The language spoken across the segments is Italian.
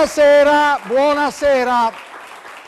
Buonasera, buonasera.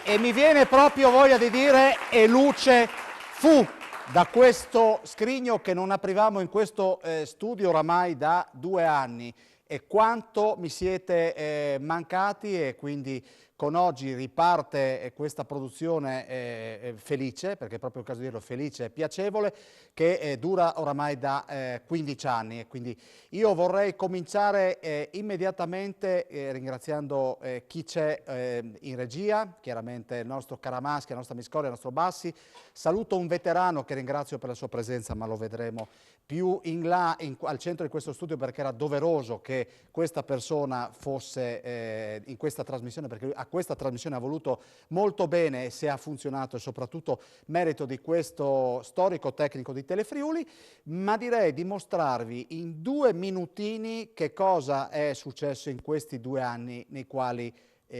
E mi viene proprio voglia di dire e luce fu da questo scrigno che non aprivamo in questo studio oramai da 2 anni. E quanto mi siete mancati, e quindi con oggi riparte questa produzione felice, perché è proprio il caso di dirlo, felice e piacevole, che dura oramai da 15 anni. E quindi io vorrei cominciare immediatamente ringraziando chi c'è in regia, chiaramente il nostro Caramaschi, la nostra Miscoria, il nostro Bassi. Saluto un veterano che ringrazio per la sua presenza, ma lo vedremo più in là, al centro di questo studio, perché era doveroso che questa persona fosse in questa trasmissione, perché a questa trasmissione ha voluto molto bene e se ha funzionato, e soprattutto merito di questo storico tecnico di Telefriuli. Ma direi di mostrarvi in 2 minutini che cosa è successo in questi 2 anni nei quali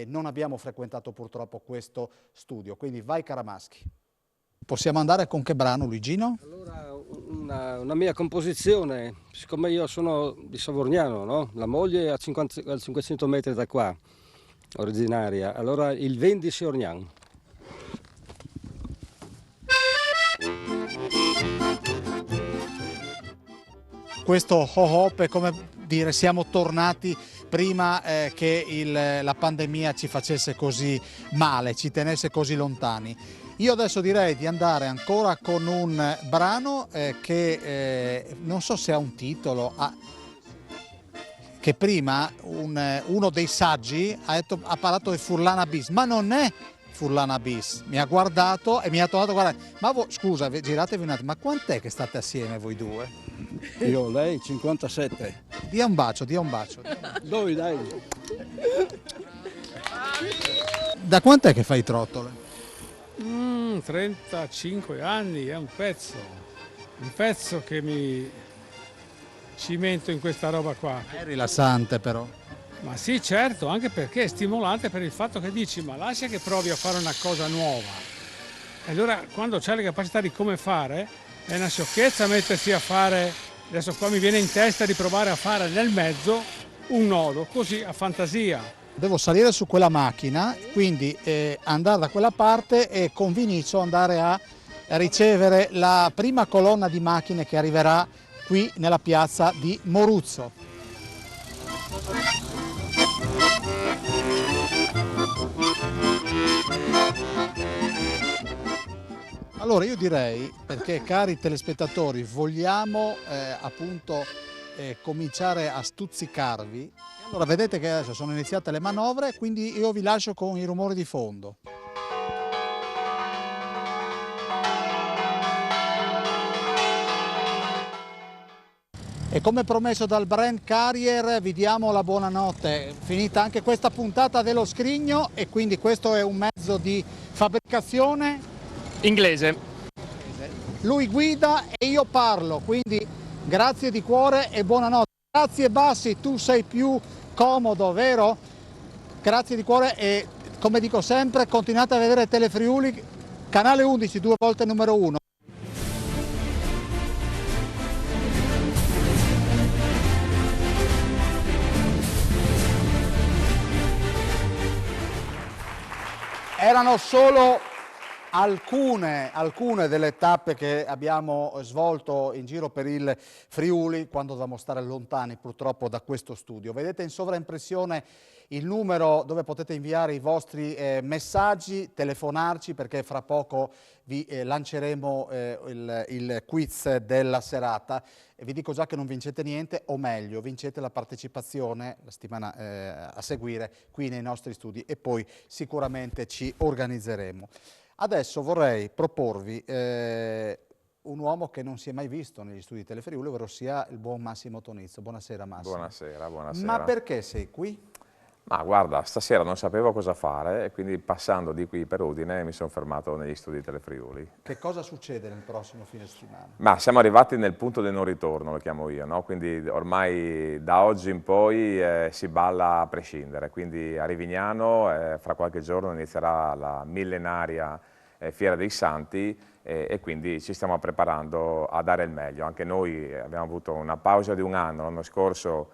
non abbiamo frequentato purtroppo questo studio. Quindi vai Caramaschi. Possiamo andare con che brano, Luigino? Allora, una mia composizione, siccome io sono di Savorniano, no? La moglie è a 500 metri da qua, originaria, allora il vin di Savorniano. Questo hop è come dire siamo tornati prima che la pandemia ci facesse così male, ci tenesse così lontani. Io adesso direi di andare ancora con un brano che non so se ha un titolo, che prima uno dei saggi ha parlato di Furlana bis, ma non è Furlana bis. Mi ha guardato e mi ha tornato a guardare. Ma scusa, giratevi un attimo, ma quant'è che state assieme voi due? Io, lei, 57. Dia un bacio, dia un bacio. Dove dai? Da quant'è che fai trottole? 35 anni, è un pezzo che mi cimento in questa roba qua. È rilassante però. Ma sì, certo, anche perché è stimolante per il fatto che dici, ma lascia che provi a fare una cosa nuova. E allora quando c'hai le capacità di come fare, è una sciocchezza mettersi a fare, adesso qua mi viene in testa di provare a fare nel mezzo un nodo, così a fantasia. Devo salire su quella macchina, quindi andare da quella parte e con Vinicio andare a ricevere la prima colonna di macchine che arriverà qui nella piazza di Moruzzo. Allora io direi, perché cari telespettatori vogliamo appunto cominciare a stuzzicarvi, allora vedete che adesso sono iniziate le manovre, quindi io vi lascio con i rumori di fondo. E come promesso dal brand Carrier vi diamo la buonanotte, finita anche questa puntata dello Scrigno, e quindi questo è un mezzo di fabbricazione inglese. Lui guida e io parlo, quindi grazie di cuore e buonanotte. Grazie Bassi, tu sei più comodo, vero? Grazie di cuore e come dico sempre continuate a vedere Telefriuli, canale 11, 2 volte numero 1. Erano solo alcune delle tappe che abbiamo svolto in giro per il Friuli quando dovevamo stare lontani purtroppo da questo studio. Vedete in sovraimpressione il numero dove potete inviare i vostri messaggi, telefonarci, perché fra poco vi lanceremo il quiz della serata. E vi dico già che non vincete niente, o meglio, vincete la partecipazione la settimana a seguire qui nei nostri studi e poi sicuramente ci organizzeremo. Adesso vorrei proporvi un uomo che non si è mai visto negli studi di Telefriuli, ovvero sia il buon Massimo Tonizzo. Buonasera Massimo. Buonasera, buonasera. Ma perché sei qui? Ma guarda, stasera non sapevo cosa fare e quindi passando di qui per Udine mi sono fermato negli studi di Telefriuli. Che cosa succede nel prossimo fine settimana? Ma siamo arrivati nel punto del non ritorno, lo chiamo io, no? Quindi ormai da oggi in poi si balla a prescindere, quindi a Rivignano fra qualche giorno inizierà la millenaria Fiera dei Santi e quindi ci stiamo preparando a dare il meglio. Anche noi abbiamo avuto una pausa di 1 anno, l'anno scorso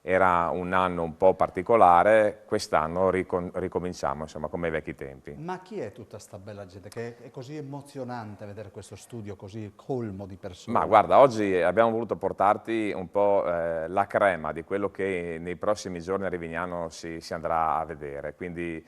era un anno un po' particolare, quest'anno ricominciamo insomma come ai vecchi tempi. Ma chi è tutta sta bella gente che è così emozionante vedere questo studio così colmo di persone? Ma guarda, oggi abbiamo voluto portarti un po' la crema di quello che nei prossimi giorni a Rivignano si andrà a vedere, quindi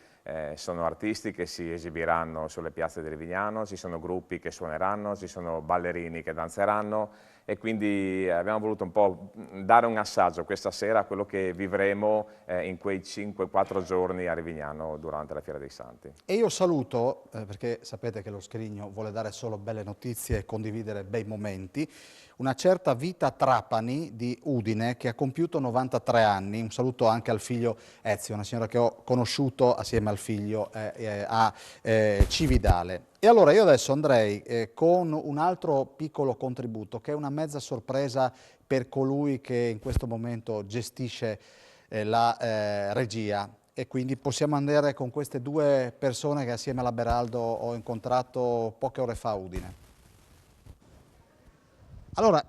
sono artisti che si esibiranno sulle piazze di Rivignano, ci sono gruppi che suoneranno, ci sono ballerini che danzeranno e quindi abbiamo voluto un po' dare un assaggio questa sera a quello che vivremo in quei 5-4 giorni a Rivignano durante la Fiera dei Santi. E io saluto, perché sapete che lo Scrigno vuole dare solo belle notizie e condividere bei momenti, una certa Vita Trapani di Udine che ha compiuto 93 anni. Un saluto anche al figlio Ezio, una signora che ho conosciuto assieme al figlio a Cividale. E allora io adesso andrei con un altro piccolo contributo che è una mezza sorpresa per colui che in questo momento gestisce la regia. E quindi possiamo andare con queste due persone che assieme alla Beraldo ho incontrato poche ore fa a Udine. Allora,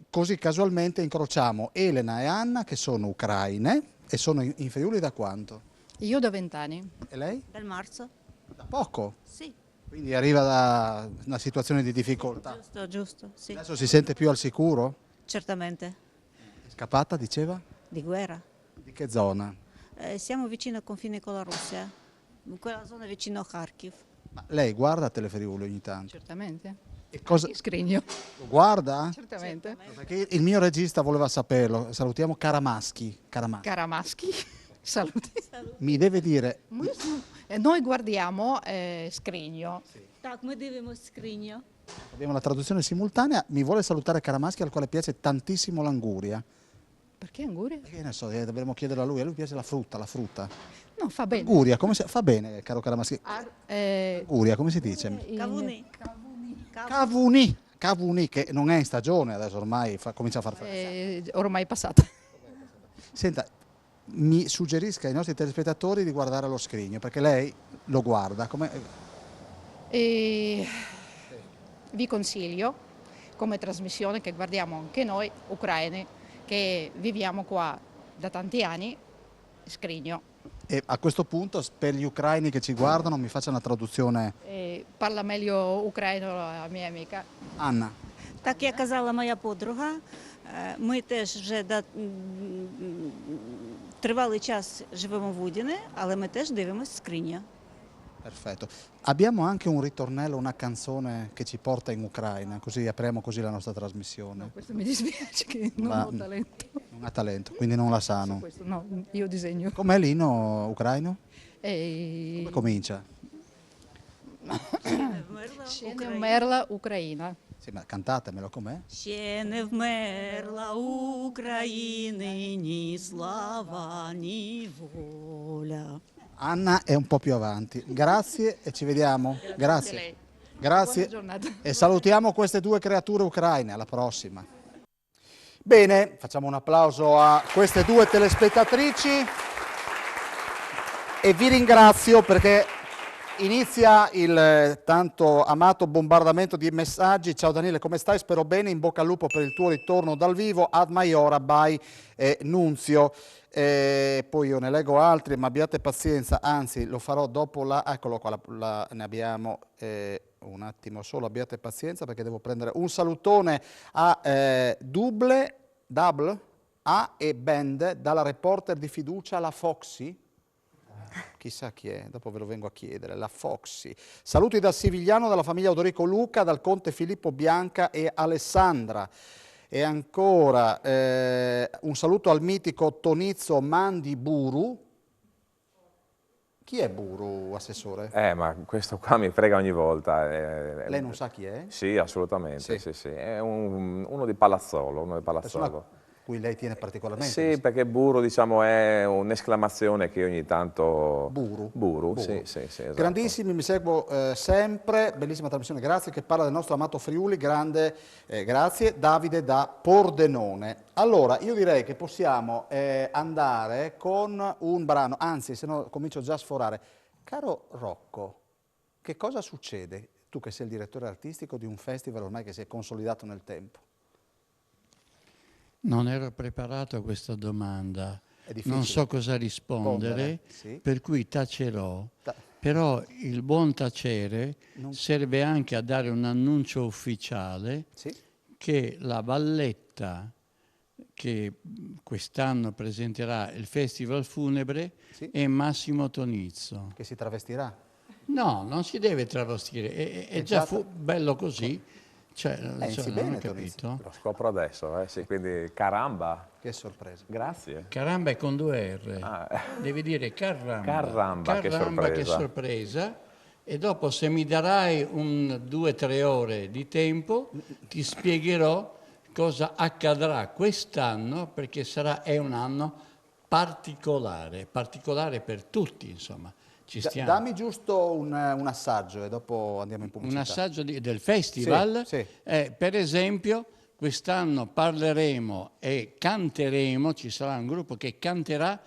così casualmente incrociamo Elena e Anna che sono ucraine e sono in Friuli da quanto? Io da 20 anni. E lei? Dal marzo? Da poco? Sì. Quindi arriva da una situazione di difficoltà. Giusto, giusto, sì. Adesso si sente più al sicuro? Certamente. È scappata, diceva? Di guerra. Di che zona? Siamo vicino al confine con la Russia, in quella zona vicino a Kharkiv. Ma lei guarda Telefriuli ogni tanto? Certamente. E cosa Scrigno. lo guarda? Certamente. Perché il mio regista voleva saperlo. Salutiamo Karamaschi. Caramaschi. Saluti. Mi deve dire, Noi guardiamo Scrigno. Так, ми дивимося скриню. abbiamo la traduzione simultanea, mi vuole salutare Karamaschi al quale piace tantissimo l'anguria. Perché anguria? Che ne so, dovremmo chiederlo a lui piace la frutta. No, fa bene. Anguria, fa bene, caro Karamaschi. Anguria, come si dice? Кавуни. Cavuni, che non è in stagione adesso, ormai comincia a far freddo. Ormai passata. Senta, mi suggerisca ai nostri telespettatori di guardare lo Scrigno, perché lei lo guarda. E vi consiglio come trasmissione che guardiamo anche noi ucraini che viviamo qua da tanti anni, Scrigno. E a questo punto, per gli ucraini che ci guardano, mi faccia una traduzione. Parla meglio ucraino la mia amica. Anna. Так як казала моя подруга, ми теж вже тривалий час живемо в Удіне, але ми теж дивимося скриня. Perfetto. Abbiamo anche un ritornello, una canzone che ci porta in Ucraina, così apriamo così la nostra trasmissione. Questo mi dispiace che non ho talento. Non ha talento, quindi non la sanno. Questo no, io disegno. Com'è l'inno ucraino? E... Come comincia? Ще не вмерла Україна. Sì, ma cantatemelo com'è? Ще не вмерла України ні слава, ні воля. Anna è un po' più avanti. Grazie e ci vediamo. Grazie. lei. Grazie. Buona giornata. E salutiamo queste due creature ucraine. Alla prossima. Bene, facciamo un applauso a queste due telespettatrici e vi ringrazio perché inizia il tanto amato bombardamento di messaggi. Ciao Daniele, come stai? Spero bene, in bocca al lupo per il tuo ritorno dal vivo. Ad Maiora by Nunzio. Poi io ne leggo altri, ma abbiate pazienza, anzi lo farò dopo eccolo qua, ne abbiamo un attimo solo, abbiate pazienza perché devo prendere un salutone a Double A e Band dalla reporter di fiducia, la Foxy. Chissà chi è, dopo ve lo vengo a chiedere, la Foxy. Saluti da Sivigliano, dalla famiglia Odorico Luca, dal conte Filippo Bianca e Alessandra. E ancora un saluto al mitico Tonizzo Mandi Buru. Chi è Buru, assessore? Ma questo qua mi frega ogni volta. Lei non sa chi è? Sì, assolutamente, sì. È uno di Palazzolo, Persona a cui lei tiene particolarmente? Sì, perché Buru, diciamo, è un'esclamazione che ogni tanto... Buru. Sì, esatto. Grandissimi, mi seguo sempre, bellissima trasmissione, grazie, che parla del nostro amato Friuli, grande, grazie, Davide da Pordenone. Allora, io direi che possiamo andare con un brano, anzi, se no comincio già a sforare. Caro Rocco, che cosa succede, tu che sei il direttore artistico di un festival ormai che si è consolidato nel tempo? Non ero preparato a questa domanda, È difficile non so cosa rispondere, sì. per cui tacerò. Però il buon tacere serve anche a dare un annuncio ufficiale Sì. che la Valletta, che quest'anno presenterà il Festival Funebre, Sì. è Massimo Tonizzo. Che si travestirà. No, non si deve travestire, è già bello così. Cioè, si non bene, ho capito. Lo scopro adesso, sì, quindi caramba. Che sorpresa. Grazie. Caramba è con 2 R. Devi dire caramba. Caramba, che Che sorpresa. sorpresa. E dopo, se mi darai 2-3 ore di tempo, ti spiegherò cosa accadrà quest'anno, perché è un anno particolare per tutti, insomma. Ci stiamo. Dammi giusto un assaggio e dopo andiamo in pubblicità. Un assaggio del festival. Sì. Per esempio, quest'anno parleremo e canteremo, ci sarà un gruppo che canterà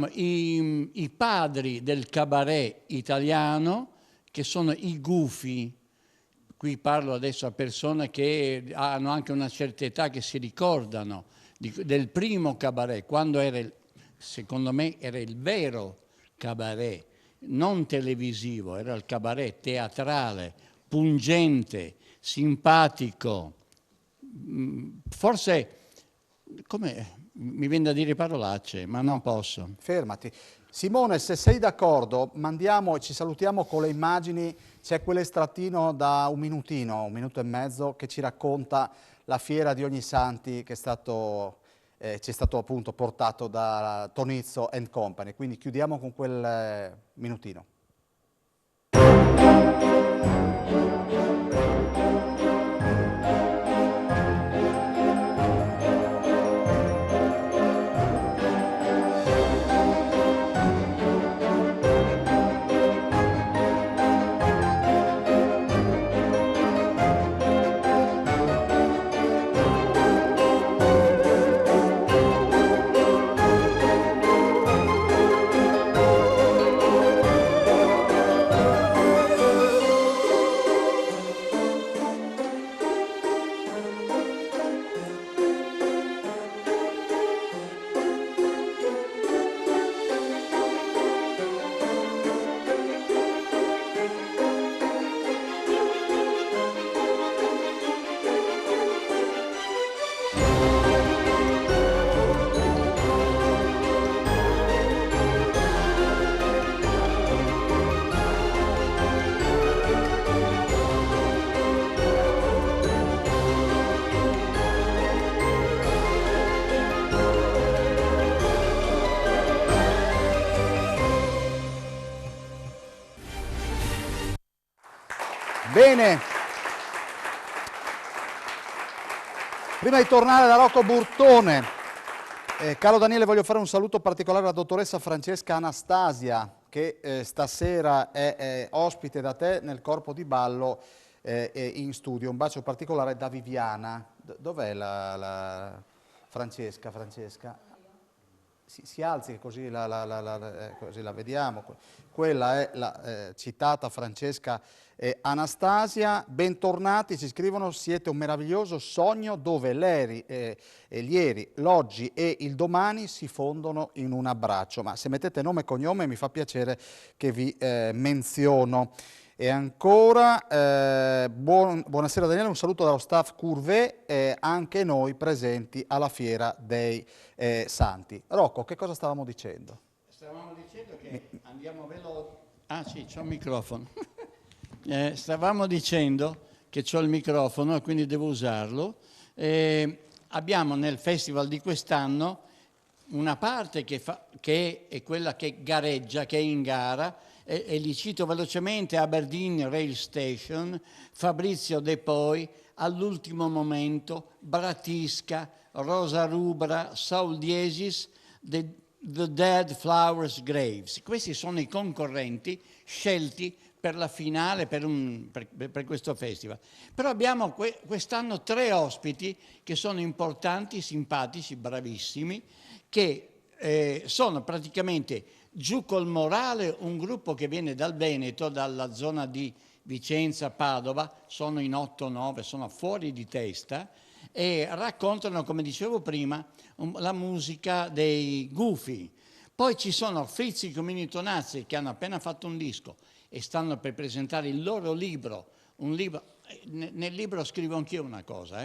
i padri del cabaret italiano, che sono i Gufi. Qui parlo adesso a persone che hanno anche una certa età, che si ricordano del primo cabaret, quando secondo me era il vero cabaret, non televisivo, era il cabaret teatrale, pungente, simpatico, forse, mi viene da dire parolacce, ma non posso. Fermati. Simone, se sei d'accordo, mandiamo e ci salutiamo con le immagini. C'è quell'estrattino da un minuto e mezzo, che ci racconta la fiera di Ognissanti che ci è stato appunto portato da Tonizzo & Company. Quindi chiudiamo con quel minutino. Bene, prima di tornare da Rocco Burtone, caro Daniele, voglio fare un saluto particolare alla dottoressa Francesca Anastasia, che stasera è ospite da te nel corpo di ballo in studio. Un bacio particolare da Viviana. Dov'è la Francesca? Si alzi così così la vediamo. Quella è la citata Francesca Anastasia. Bentornati, ci scrivono: siete un meraviglioso sogno dove l'ieri, l'oggi e il domani si fondono in un abbraccio. Ma se mettete nome e cognome mi fa piacere che vi menziono. E ancora, buonasera Daniele, un saluto dallo staff Curve, anche noi presenti alla Fiera dei Santi. Rocco, che cosa stavamo dicendo? Stavamo dicendo che andiamo veloci. Ah sì, c'ho il microfono. Stavamo dicendo che c'ho il microfono e quindi devo usarlo. Abbiamo nel festival di quest'anno una parte che è quella che gareggia, che è in gara, e li cito velocemente: Aberdeen Rail Station, Fabrizio De Poi, all'ultimo momento, Bratisca, Rosa Rubra, Saul Diesis, The Dead Flowers Graves. Questi sono i concorrenti scelti per la finale, per questo festival. Però abbiamo quest'anno 3 ospiti che sono importanti, simpatici, bravissimi, che sono praticamente Giù col Morale, un gruppo che viene dal Veneto, dalla zona di Vicenza, Padova, sono in 8-9, sono fuori di testa, e raccontano, come dicevo prima, la musica dei Gufi. Poi ci sono Frizzi Comini Tonazzi che hanno appena fatto un disco e stanno per presentare il loro libro. Nel libro scrivo anch'io una cosa,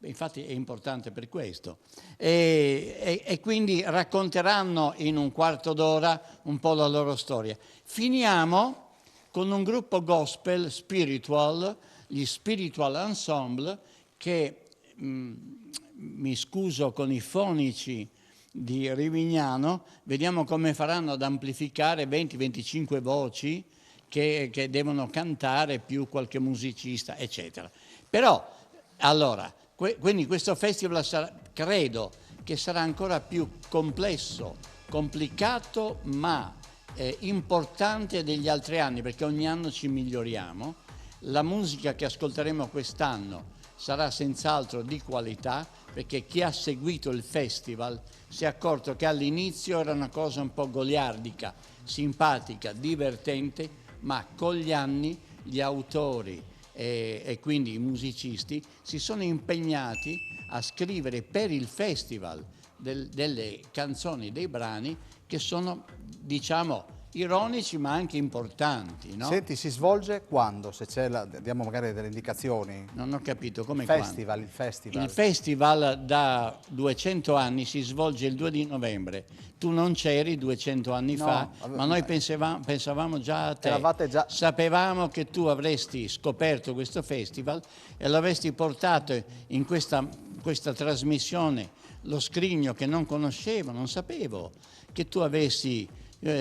infatti è importante per questo. E quindi racconteranno in un quarto d'ora un po' la loro storia. Finiamo con un gruppo gospel spiritual, gli Spiritual Ensemble, che mi scuso con i fonici di Rivignano, vediamo come faranno ad amplificare 20-25 voci che devono cantare, più qualche musicista, eccetera. Però, allora, quindi questo festival credo che sarà ancora più complesso, complicato, ma importante degli altri anni, perché ogni anno ci miglioriamo. La musica che ascolteremo quest'anno sarà senz'altro di qualità, perché chi ha seguito il festival si è accorto che all'inizio era una cosa un po' goliardica, simpatica, divertente, ma con gli anni gli autori e quindi i musicisti si sono impegnati a scrivere per il festival delle canzoni, dei brani che sono, diciamo, ironici ma anche importanti, no? Senti, si svolge quando? Se c'è diamo magari delle indicazioni. Non ho capito come il festival. Il festival da 200 anni si svolge il 2 di novembre. Tu non c'eri 200 anni fa, ma noi pensavamo già a te. Sapevamo che tu avresti scoperto questo festival e l'avresti portato in questa trasmissione, lo scrigno che non conoscevo, non sapevo che tu avessi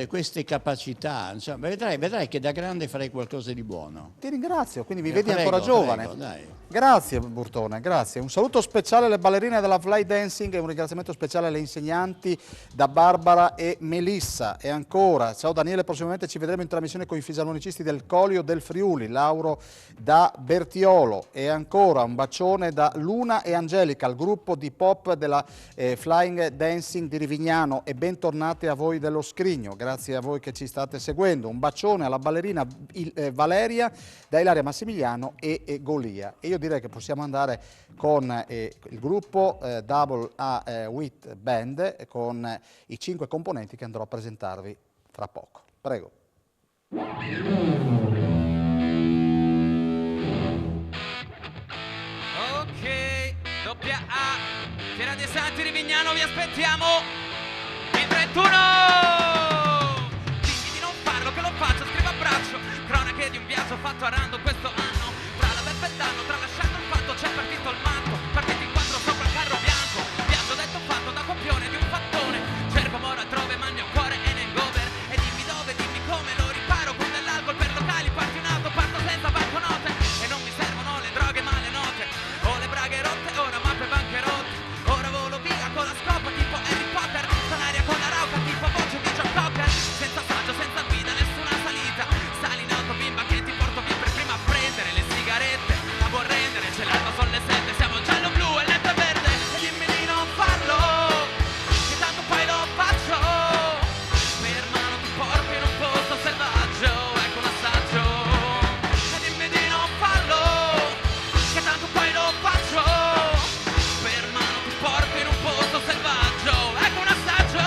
queste capacità, insomma, vedrai che da grande farei qualcosa di buono. Ti ringrazio, quindi mi vedi ancora giovane. Prego, dai. Grazie Burtone, grazie. Un saluto speciale alle ballerine della Fly Dancing e un ringraziamento speciale alle insegnanti da Barbara e Melissa. E ancora, ciao Daniele, prossimamente ci vedremo in trasmissione con i fisarmonicisti del Colio del Friuli, Lauro da Bertiolo. E ancora un bacione da Luna e Angelica, al gruppo di pop della Flying Dancing di Rivignano, e bentornati a voi dello Scrigno. Grazie a voi che ci state seguendo. Un bacione alla ballerina Valeria da Ilaria Massimiliano e Golia. E io direi che possiamo andare con il gruppo Double A With Band, con i 5 componenti che andrò a presentarvi fra poco. Prego. Ok, doppia A, Fiera dei Santi Rivignano, vi aspettiamo il 31! Che lo faccio, scrivo a braccio, cronache di un viaggio fatto a random questo anno. Tra la beffa e il danno, tralasciando il fatto, c'è partito il matto, partiti in 4 sopra il carro bianco. Viaggio detto fatto da copione di un fattone, cerco mora altrove ma il mio cuore è nel gover. E dimmi dove, dimmi come lo riparo, con dell'alcol per locali, parti in auto, parto senza banconote. E non mi servono le droghe ma le note, ho le braghe rotte, ora mappe bancherotte. Ora volo via con la scopa tipo Harry Potter, sta in aria con la rauca tipo voce di John Cocker. Senza saggio, senza guida, nessuna salita, sali in auto bimba che ti porto via per prima a prendere le sigarette, a vuol rendere, c'è l'alba, sono le 7, siamo giallo, blu e letto verde. E dimmi di non farlo, che tanto poi lo faccio, per mano ti porto in un posto selvaggio, ecco un assaggio. E dimmi di non farlo, che tanto poi lo faccio, per mano ti porto in un posto selvaggio, ecco un assaggio.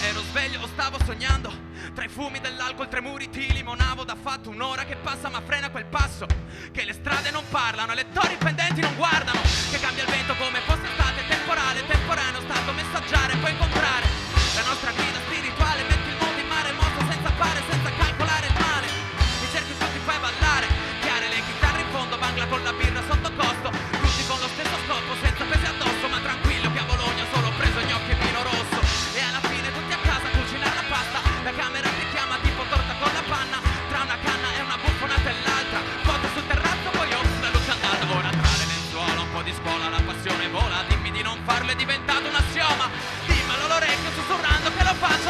Ero sveglio o stavo sognando, tra i fumi dell'alcol, 3 muri ti limonavo. Da fatto un'ora che passa ma frena quel passo, che le strade non parlano e le torri pendenti non guardano, che cambia il vento come fosse estate, temporale, temporaneo, stato messaggiare, puoi incontrare la nostra guida spirituale, metti il mondo in mare mosso senza fare, senza calcolare il male, mi cerchi tutti fai ballare, chiare le chitarre in fondo, bangla con la birra sotto costo, tutti con lo stesso scopo, senza pesi addosso, ma tranquillo che a Bologna solo ho preso gnocchi e vino rosso. E alla fine tutti a casa cucinare la pasta, la camera ti chiama tipo torta con la panna, tra una canna e una buffonata e l'altra, foto sul terrazzo poi ops la luce andata. Ora tra le lenzuola un po' di scuola, la passione vola, dimmi di non farlo, è diventato un assioma, dimmelo all'orecchio sussurrando che lo faccio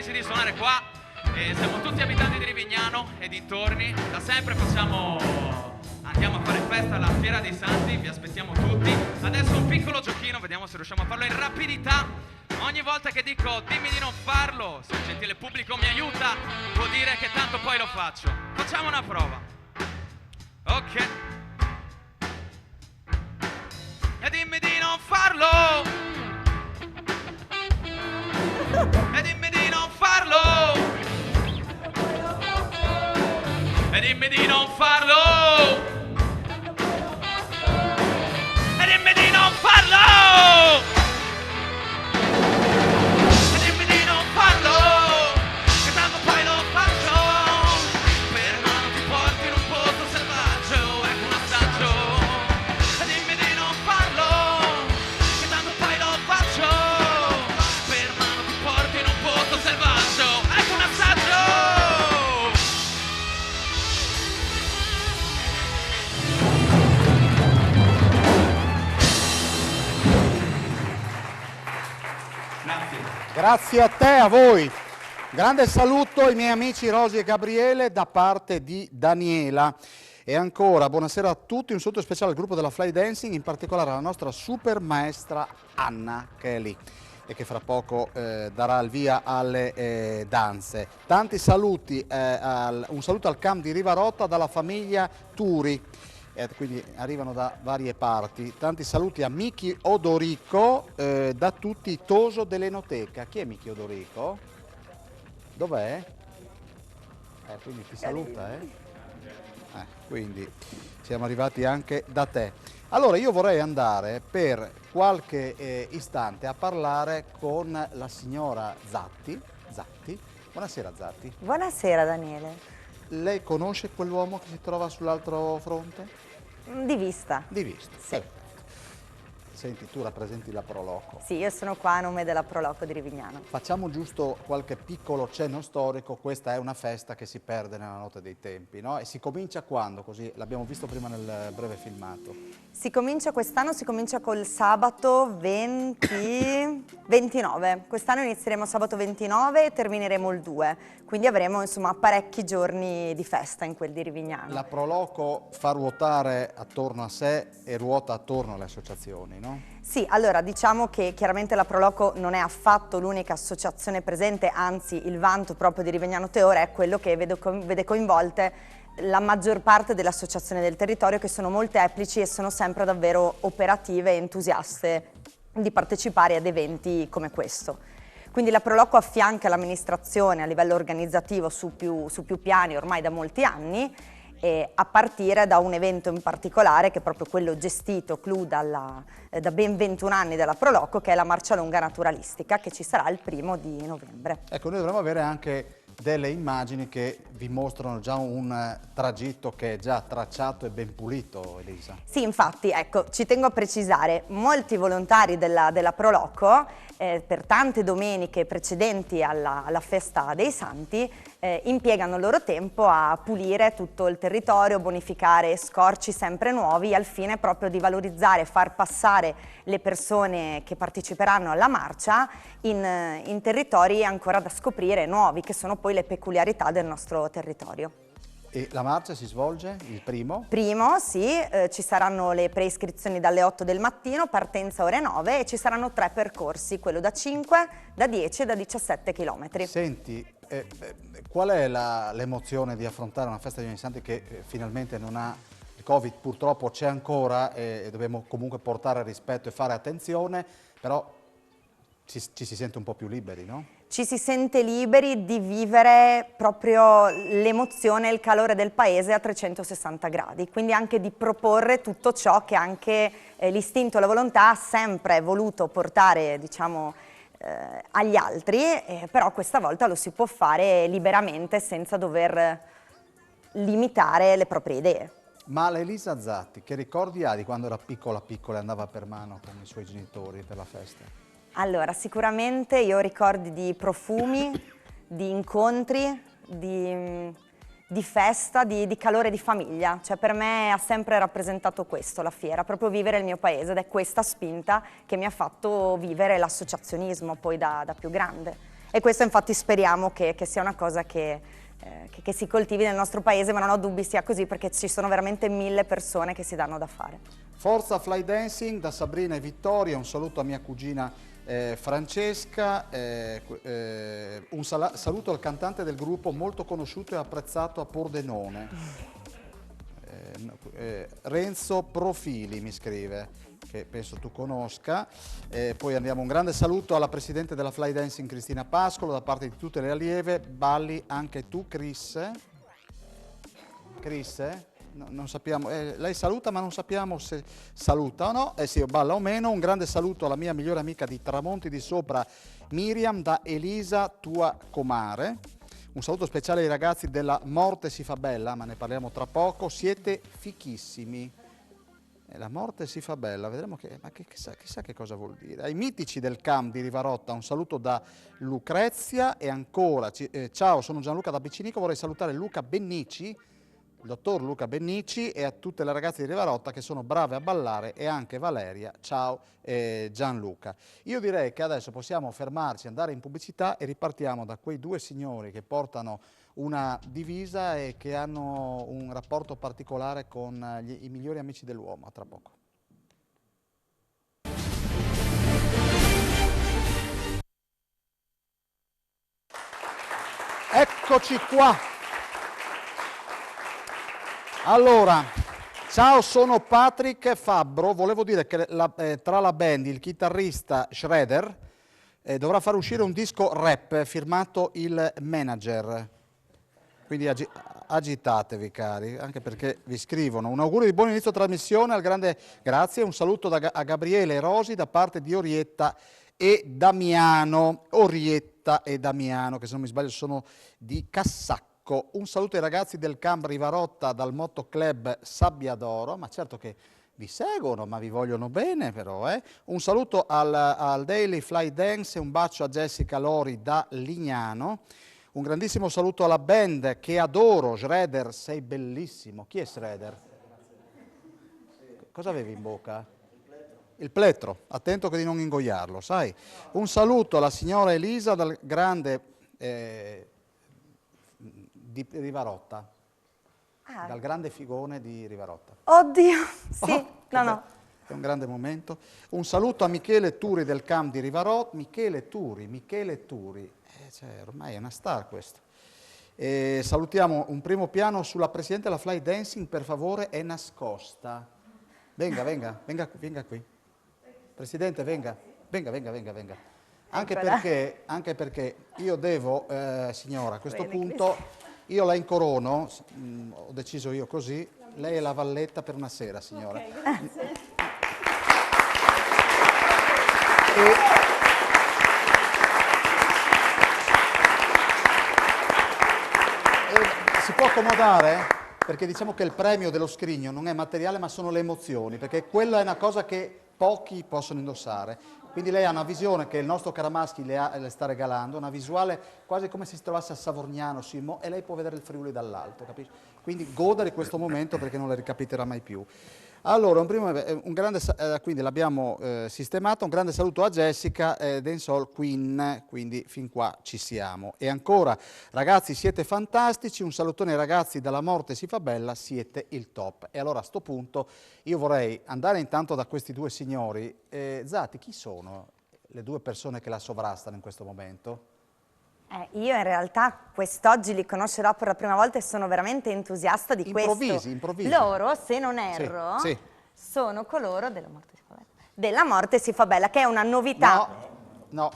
decisi di suonare qua e siamo tutti abitanti di Rivignano e dintorni. Da sempre andiamo a fare festa alla Fiera dei Santi, vi aspettiamo tutti. Adesso un piccolo giochino, vediamo se riusciamo a farlo in rapidità. Ogni volta che dico dimmi di non farlo, se il gentile pubblico mi aiuta, vuol dire che tanto poi lo faccio. Facciamo una prova. Ok. E dimmi di non farlo. E dimmi di non farlo. E dimmi di non farlo. E dimmi di non farlo. E dimmi di non farlo, che tanto poi lo faccio. Per mano ti porto in un posto selvaggio, ecco un assaggio. E dimmi di non farlo, che tanto poi lo faccio. Per mano ti porto in un posto selvaggio, ecco un assaggio. Grazie a te, a voi. Grande saluto ai miei amici Rosy e Gabriele da parte di Daniela. E ancora, buonasera a tutti, un saluto speciale al gruppo della Fly Dancing, in particolare alla nostra super maestra Anna, che è lì e che fra poco darà il via alle danze. Tanti saluti, un saluto al camp di Rivarota dalla famiglia Turi. Quindi arrivano da varie parti. Tanti saluti a Miki Odorico da tutti i Toso dell'Enoteca. Chi è Miki Odorico? Dov'è? Quindi ti saluta, quindi siamo arrivati anche da te. Allora io vorrei andare per qualche istante a parlare con la signora Zatti. Buonasera Zatti. Buonasera Daniele. Lei conosce quell'uomo che si trova sull'altro fronte? Di vista. Di vista, sì. Perfetto. Senti, tu rappresenti la Proloco. Sì, io sono qua a nome della Proloco di Rivignano. Facciamo giusto qualche piccolo cenno storico. Questa è una festa che si perde nella notte dei tempi, no? E si comincia quando? Così l'abbiamo visto prima nel breve filmato. Quest'anno si comincia col sabato 29. Quest'anno inizieremo sabato 29 e termineremo il 2. Quindi avremo insomma parecchi giorni di festa in quel di Rivignano. La Proloco fa ruotare attorno a sé e ruota attorno alle associazioni, no? Sì, allora diciamo che chiaramente la Proloco non è affatto l'unica associazione presente, anzi il vanto proprio di Rivignano Teore è quello che vede coinvolte la maggior parte delle associazioni del territorio, che sono molteplici e sono sempre davvero operative e entusiaste di partecipare ad eventi come questo. Quindi la Proloco affianca l'amministrazione a livello organizzativo su più piani ormai da molti anni, a partire da un evento in particolare che è proprio quello gestito da ben 21 anni dalla Proloco, che è la Marcia Lunga Naturalistica, che ci sarà il 1° di novembre. Ecco, noi dovremmo avere anche delle immagini che vi mostrano già un tragitto che è già tracciato e ben pulito, Elisa. Sì, infatti, ecco, ci tengo a precisare, molti volontari della Proloco per tante domeniche precedenti alla festa dei Santi impiegano il loro tempo a pulire tutto il territorio, bonificare scorci sempre nuovi, al fine proprio di valorizzare e far passare le persone che parteciperanno alla marcia in territori ancora da scoprire, nuovi, che sono poi le peculiarità del nostro territorio. E la marcia si svolge il 1°? Primo, sì, ci saranno le preiscrizioni dalle 8 del mattino, partenza ore 9 e ci saranno 3 percorsi, quello da 5, da 10 e da 17 km. Senti, qual è l'emozione di affrontare una festa di Santi che finalmente non ha il Covid? Purtroppo c'è ancora e dobbiamo comunque portare rispetto e fare attenzione, però ci si sente un po' più liberi, no? Ci si sente liberi di vivere proprio l'emozione e il calore del paese a 360 gradi, quindi anche di proporre tutto ciò che anche l'istinto e la volontà ha sempre voluto portare, diciamo, agli altri, però questa volta lo si può fare liberamente senza dover limitare le proprie idee. Ma l'Elisa Zatti, che ricordi ha di quando era piccola e andava per mano con i suoi genitori per la festa? Allora, sicuramente io ho ricordi di profumi, di incontri, di festa, di calore di famiglia. Cioè per me ha sempre rappresentato questo la fiera, proprio vivere il mio paese, ed è questa spinta che mi ha fatto vivere l'associazionismo poi da più grande. E questo infatti speriamo che sia una cosa che si coltivi nel nostro paese, ma non ho dubbi sia così, perché ci sono veramente 1000 persone che si danno da fare. Forza Fly Dancing da Sabrina e Vittoria, un saluto a mia cugina Francesca, un saluto al cantante del gruppo molto conosciuto e apprezzato a Pordenone, Renzo Profili mi scrive, che penso tu conosca. Poi andiamo, un grande saluto alla presidente della Fly Dancing Cristina Pascolo da parte di tutte le allieve. Balli anche tu, Chris? Chris? No, non sappiamo, lei saluta ma non sappiamo se saluta o no, sì, balla o meno. Un grande saluto alla mia migliore amica di Tramonti di Sopra, Miriam, da Elisa, tua comare. Un saluto speciale ai ragazzi della Morte si fa bella, ma ne parliamo tra poco, siete fichissimi. La morte si fa bella, vedremo chissà che cosa vuol dire. Ai mitici del CAM di Rivarotta un saluto da Lucrezia e ancora, ciao, sono Gianluca da Bicinico, vorrei salutare Luca Bennici, il dottor Luca Bennici, e a tutte le ragazze di Rivarotta che sono brave a ballare, e anche Valeria, ciao Gianluca. Io direi che adesso possiamo fermarci, andare in pubblicità e ripartiamo da quei due signori che portano una divisa e che hanno un rapporto particolare con i migliori amici dell'uomo. A tra poco. Eccoci qua. Allora, ciao, sono Patrick Fabbro. Volevo dire che tra la band il chitarrista Shredder dovrà far uscire un disco rap firmato il manager. Quindi agitatevi, cari, anche perché vi scrivono. Un augurio di buon inizio trasmissione, al grande grazie, un saluto a Gabriele e Rosi da parte di Orietta e Damiano. Orietta e Damiano, che se non mi sbaglio sono di Cassacco. Un saluto ai ragazzi del Camp Rivarotta dal Moto Club Sabbiadoro, ma certo che vi seguono, ma vi vogliono bene però. Un saluto al Daily Fly Dance e un bacio a Jessica Lori da Lignano. Un grandissimo saluto alla band che adoro. Shredder, sei bellissimo. Chi è Shredder? Cosa avevi in bocca? Il plettro. Attento che di non ingoiarlo, sai. Un saluto alla signora Elisa dal grande di Rivarotta. Dal grande figone di Rivarotta. Oddio, sì, no. È un grande momento. Un saluto a Michele Turi del Camp di Rivarotta. Michele Turi. Ormai è una star questo. Salutiamo un primo piano sulla presidente della Fly Dancing, per favore, è nascosta. Venga qui. Presidente, venga. Anche perché io devo, signora, a questo punto, io la incorono, ho deciso io così, lei è la valletta per una sera, signora. Okay, grazie. Si può accomodare? Perché diciamo che il premio dello scrigno non è materiale ma sono le emozioni, perché quella è una cosa che pochi possono indossare. Quindi lei ha una visione che il nostro Caramaschi le sta regalando, una visuale quasi come se si trovasse a Savorgnano, Simo, e lei può vedere il Friuli dall'alto, capisci? Quindi goda di questo momento perché non le ricapiterà mai più. Allora, quindi l'abbiamo sistemato, un grande saluto a Jessica Densol Queen, quindi fin qua ci siamo. E ancora, ragazzi, siete fantastici, un salutone ai ragazzi dalla Morte si fa bella, siete il top. E allora a sto punto io vorrei andare intanto da questi due signori. Zati, chi sono le due persone che la sovrastano in questo momento? Io in realtà quest'oggi li conoscerò per la prima volta e sono veramente entusiasta di questo. Improvvisi. Loro, se non erro, sì. sono coloro della Morte si fa bella, che è una novità. No.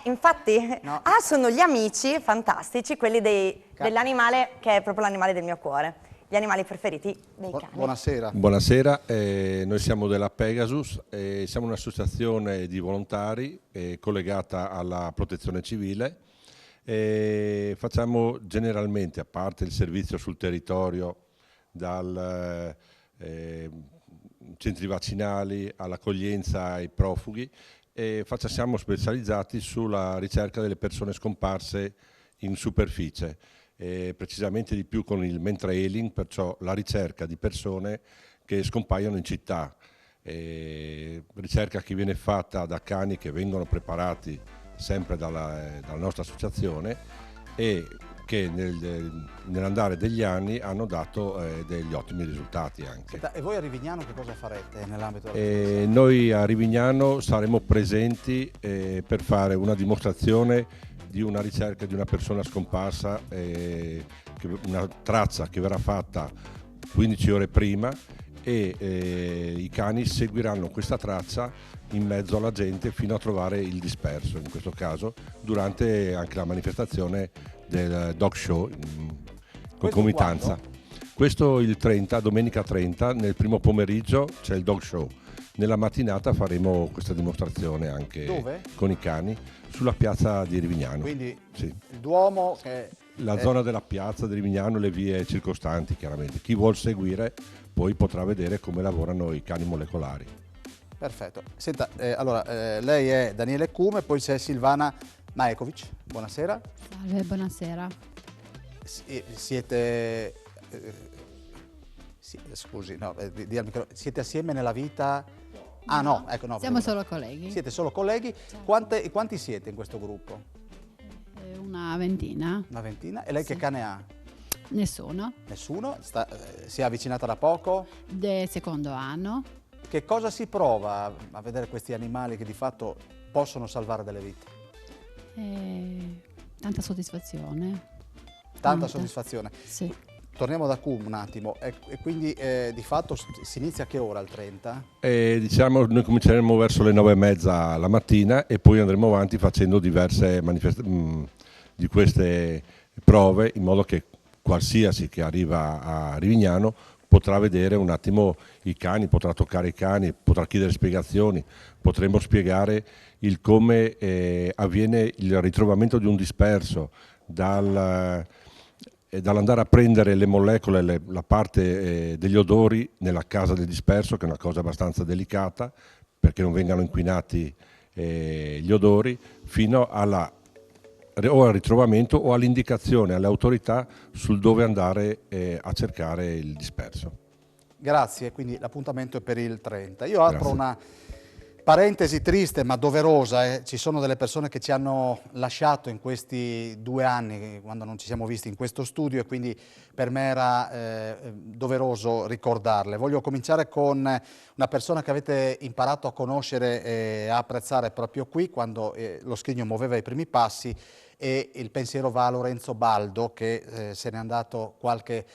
Infatti? No. Ah, sono gli amici fantastici, quelli dell'animale che è proprio l'animale del mio cuore. Gli animali preferiti dei cani. Buonasera. Buonasera, noi siamo della Pegasus, siamo un'associazione di volontari collegata alla protezione civile. Facciamo generalmente, a parte il servizio sul territorio, dal centri vaccinali all'accoglienza ai profughi, siamo specializzati sulla ricerca delle persone scomparse in superficie, precisamente di più con il mentrailing, perciò la ricerca di persone che scompaiono in città, ricerca che viene fatta da cani che vengono preparati sempre dalla nostra associazione e che nell'andare degli anni hanno dato degli ottimi risultati anche. Senta, e voi a Rivignano che cosa farete nell'ambito della Noi a Rivignano saremo presenti per fare una dimostrazione di una ricerca di una persona scomparsa, una traccia che verrà fatta 15 ore prima e i cani seguiranno questa traccia in mezzo alla gente fino a trovare il disperso, in questo caso durante anche la manifestazione del dog show concomitanza. Questo il 30, domenica 30, nel primo pomeriggio c'è il dog show. Nella mattinata faremo questa dimostrazione anche Dove? Con i cani sulla piazza di Rivignano. Quindi sì. Il Duomo che la zona della piazza di Rivignano, le vie circostanti chiaramente. Chi vuol seguire poi potrà vedere come lavorano i cani molecolari. Perfetto. Senta, allora lei è Daniele Cume, poi c'è Silvana Majkovic. Buonasera. Salve, buonasera. Siete scusi, no, siete assieme nella vita? Ah no, ecco no. Siamo solo colleghi. Siete solo colleghi. Quanti siete in questo gruppo? Una ventina. Una ventina. E lei che cane ha? Nessuno. Nessuno? Si è avvicinata da poco? Del secondo anno. Che cosa si prova a vedere questi animali che di fatto possono salvare delle vite? Tanta soddisfazione. Tanta soddisfazione. Sì. Torniamo da Cum un attimo, e quindi di fatto si inizia a che ora il 30? Diciamo noi cominceremo verso le 9:30 la mattina e poi andremo avanti facendo diverse di queste prove in modo che qualsiasi che arriva a Rivignano potrà vedere un attimo i cani, potrà toccare i cani, potrà chiedere spiegazioni, potremo spiegare il come avviene il ritrovamento di un disperso dall'andare a prendere le molecole, la parte degli odori nella casa del disperso, che è una cosa abbastanza delicata perché non vengano inquinati gli odori, fino al ritrovamento o all'indicazione alle autorità sul dove andare a cercare il disperso. Grazie, quindi l'appuntamento è per il 30. Io apro una parentesi triste ma doverosa, ci sono delle persone che ci hanno lasciato in questi 2 anni quando non ci siamo visti in questo studio e quindi per me era doveroso ricordarle. Voglio cominciare con una persona che avete imparato a conoscere e a apprezzare proprio qui quando lo Scrigno muoveva i primi passi, e il pensiero va a Lorenzo Baldo che se n'è andato qualche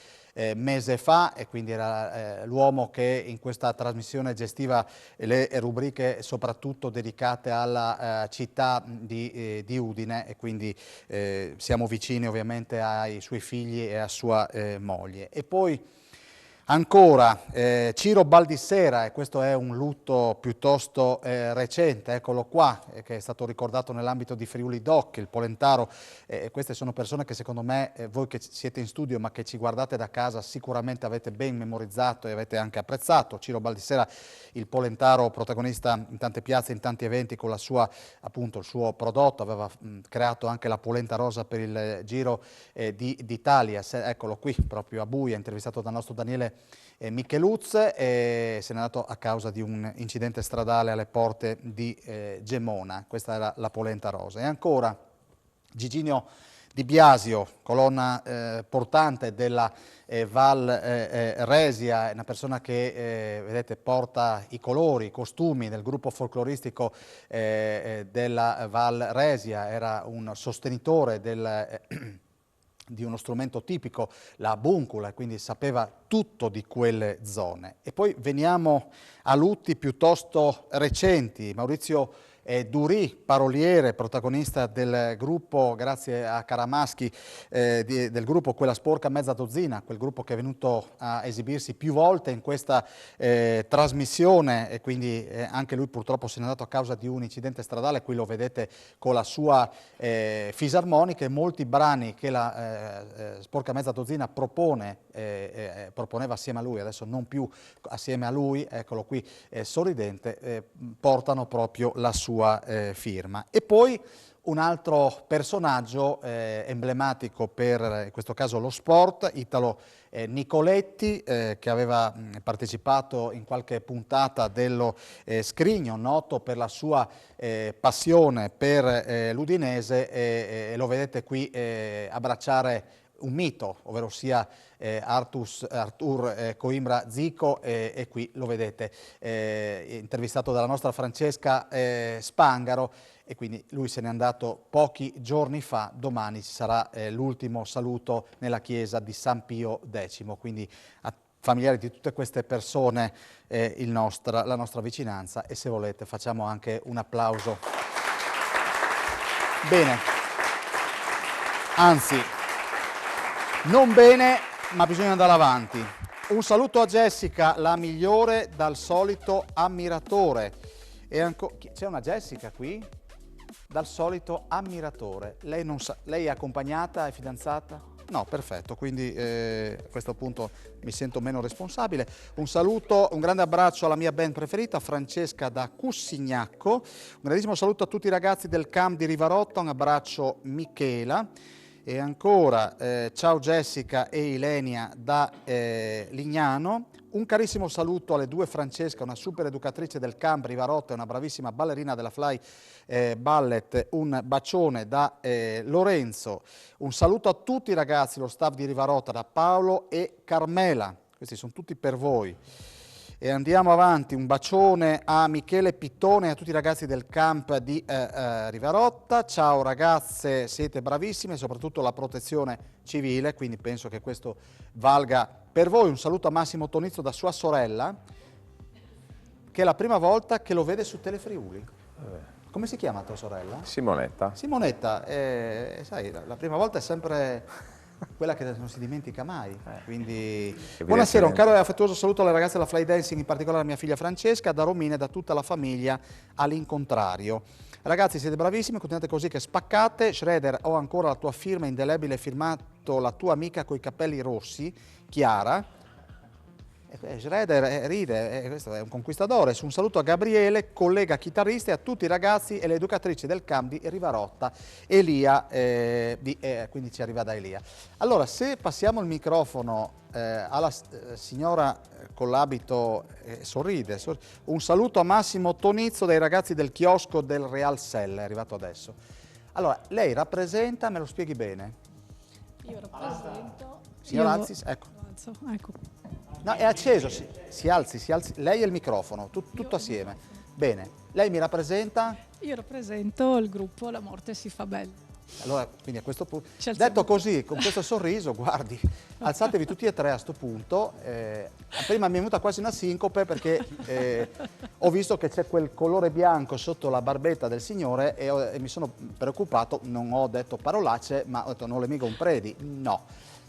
mese fa e quindi era l'uomo che in questa trasmissione gestiva le rubriche soprattutto dedicate alla città di Udine e quindi siamo vicini ovviamente ai suoi figli e a sua moglie. E poi ancora Ciro Baldissera, e questo è un lutto piuttosto recente, eccolo qua, che è stato ricordato nell'ambito di Friuli Doc, il polentaro. Queste sono persone che secondo me, voi che siete in studio ma che ci guardate da casa, sicuramente avete ben memorizzato e avete anche apprezzato. Ciro Baldissera, il polentaro protagonista in tante piazze, in tanti eventi con la sua, appunto, il suo prodotto, aveva creato anche la polenta rosa per il Giro d'Italia. Eccolo qui, proprio a Buia, intervistato dal nostro Daniele Micheluz, e se n'è andato a causa di un incidente stradale alle porte di Gemona. Questa era la polenta rosa. E ancora Giginio Di Biasio, colonna portante della Val Resia, è una persona che vedete porta i colori, i costumi del gruppo folcloristico della Val Resia, era un sostenitore di uno strumento tipico, la buncula, e quindi sapeva tutto di quelle zone. E poi veniamo a lutti piuttosto recenti. Maurizio Durì, paroliere, protagonista del gruppo, grazie a Caramaschi, del gruppo Quella Sporca Mezza Dozzina, quel gruppo che è venuto a esibirsi più volte in questa trasmissione, e quindi anche lui purtroppo se n'è andato a causa di un incidente stradale. Qui lo vedete con la sua fisarmonica, e molti brani che la Sporca Mezza Dozzina proponeva assieme a lui, adesso non più assieme a lui, eccolo qui sorridente, portano proprio la sua sua firma. E poi un altro personaggio emblematico per, in questo caso, lo sport, Italo Nicoletti, che aveva partecipato in qualche puntata dello Scrigno, noto per la sua passione per l'Udinese, e lo vedete qui abbracciare un mito, ovvero sia Artur Coimbra Zico, e qui lo vedete intervistato dalla nostra Francesca Spangaro, e quindi lui se n'è andato pochi giorni fa. Domani ci sarà l'ultimo saluto nella chiesa di San Pio X, quindi a familiari di tutte queste persone la nostra vicinanza, e se volete facciamo anche un applauso. Bene, anzi, non bene, ma bisogna andare avanti. Un saluto a Jessica, la migliore dal solito ammiratore. C'è una Jessica qui? Dal solito ammiratore. Lei, lei è accompagnata, è fidanzata? No, perfetto, quindi a questo punto mi sento meno responsabile. Un saluto, un grande abbraccio alla mia band preferita, Francesca da Cussignacco. Un grandissimo saluto a tutti i ragazzi del camp di Rivarotta, un abbraccio Michela. E ancora ciao Jessica e Ilenia da Lignano. Un carissimo saluto alle due Francesca, una super educatrice del camp Rivarotta e una bravissima ballerina della Fly Ballet. Un bacione da Lorenzo. Un saluto a tutti i ragazzi, lo staff di Rivarotta, da Paolo e Carmela. Questi sono tutti per voi. E andiamo avanti, un bacione a Michele Pittone e a tutti i ragazzi del camp di Rivarotta. Ciao ragazze, siete bravissime, soprattutto la protezione civile, quindi penso che questo valga per voi. Un saluto a Massimo Tonizzo da sua sorella, che è la prima volta che lo vede su Telefriuli. Come si chiama tua sorella? Simonetta. Simonetta, sai, la prima volta è sempre quella che non si dimentica mai. Quindi buonasera, un caro e affettuoso saluto alle ragazze della Fly Dancing, in particolare a mia figlia Francesca, da Romina e da tutta la famiglia all'incontrario. Ragazzi, siete bravissimi, continuate così che spaccate. Schroeder, ho ancora la tua firma indelebile, firmato la tua amica coi capelli rossi, Chiara. Schroeder ride, questo è un conquistadore. Un saluto a Gabriele, collega chitarrista, e a tutti i ragazzi e le educatrici del camp di Rivarotta. Elia, quindi ci arriva da Elia. Allora, se passiamo il microfono alla signora con l'abito, sorride. Un saluto a Massimo Tonizzo dei ragazzi del chiosco del Real Sell, è arrivato adesso. Allora, lei rappresenta, me lo spieghi bene? Io rappresento... Signor Alzis, ecco. Ecco. No, è acceso, si alzi, lei e il microfono, tutto assieme. Bene, lei mi rappresenta? Io rappresento il gruppo La Morte si fa bella. Allora, quindi a questo punto, detto così, con questo sorriso, guardi, alzatevi tutti e tre a sto punto. Prima mi è venuta quasi una sincope perché ho visto che c'è quel colore bianco sotto la barbetta del signore e mi sono preoccupato, non ho detto parolacce, ma ho detto non le mica un predi, no.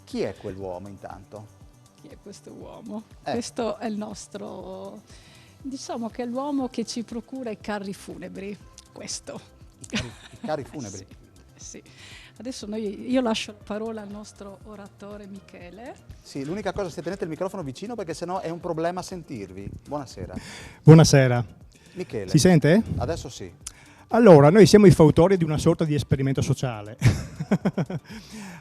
Chi è quell'uomo intanto? Chi è questo uomo? Questo è il nostro, diciamo che è l'uomo che ci procura i carri funebri, questo. I carri funebri? Sì. Adesso io lascio la parola al nostro oratore Michele. Sì, l'unica cosa, se tenete il microfono vicino perché sennò è un problema sentirvi. Buonasera. Buonasera. Michele. Si sente? Adesso sì. Allora, noi siamo i fautori di una sorta di esperimento sociale.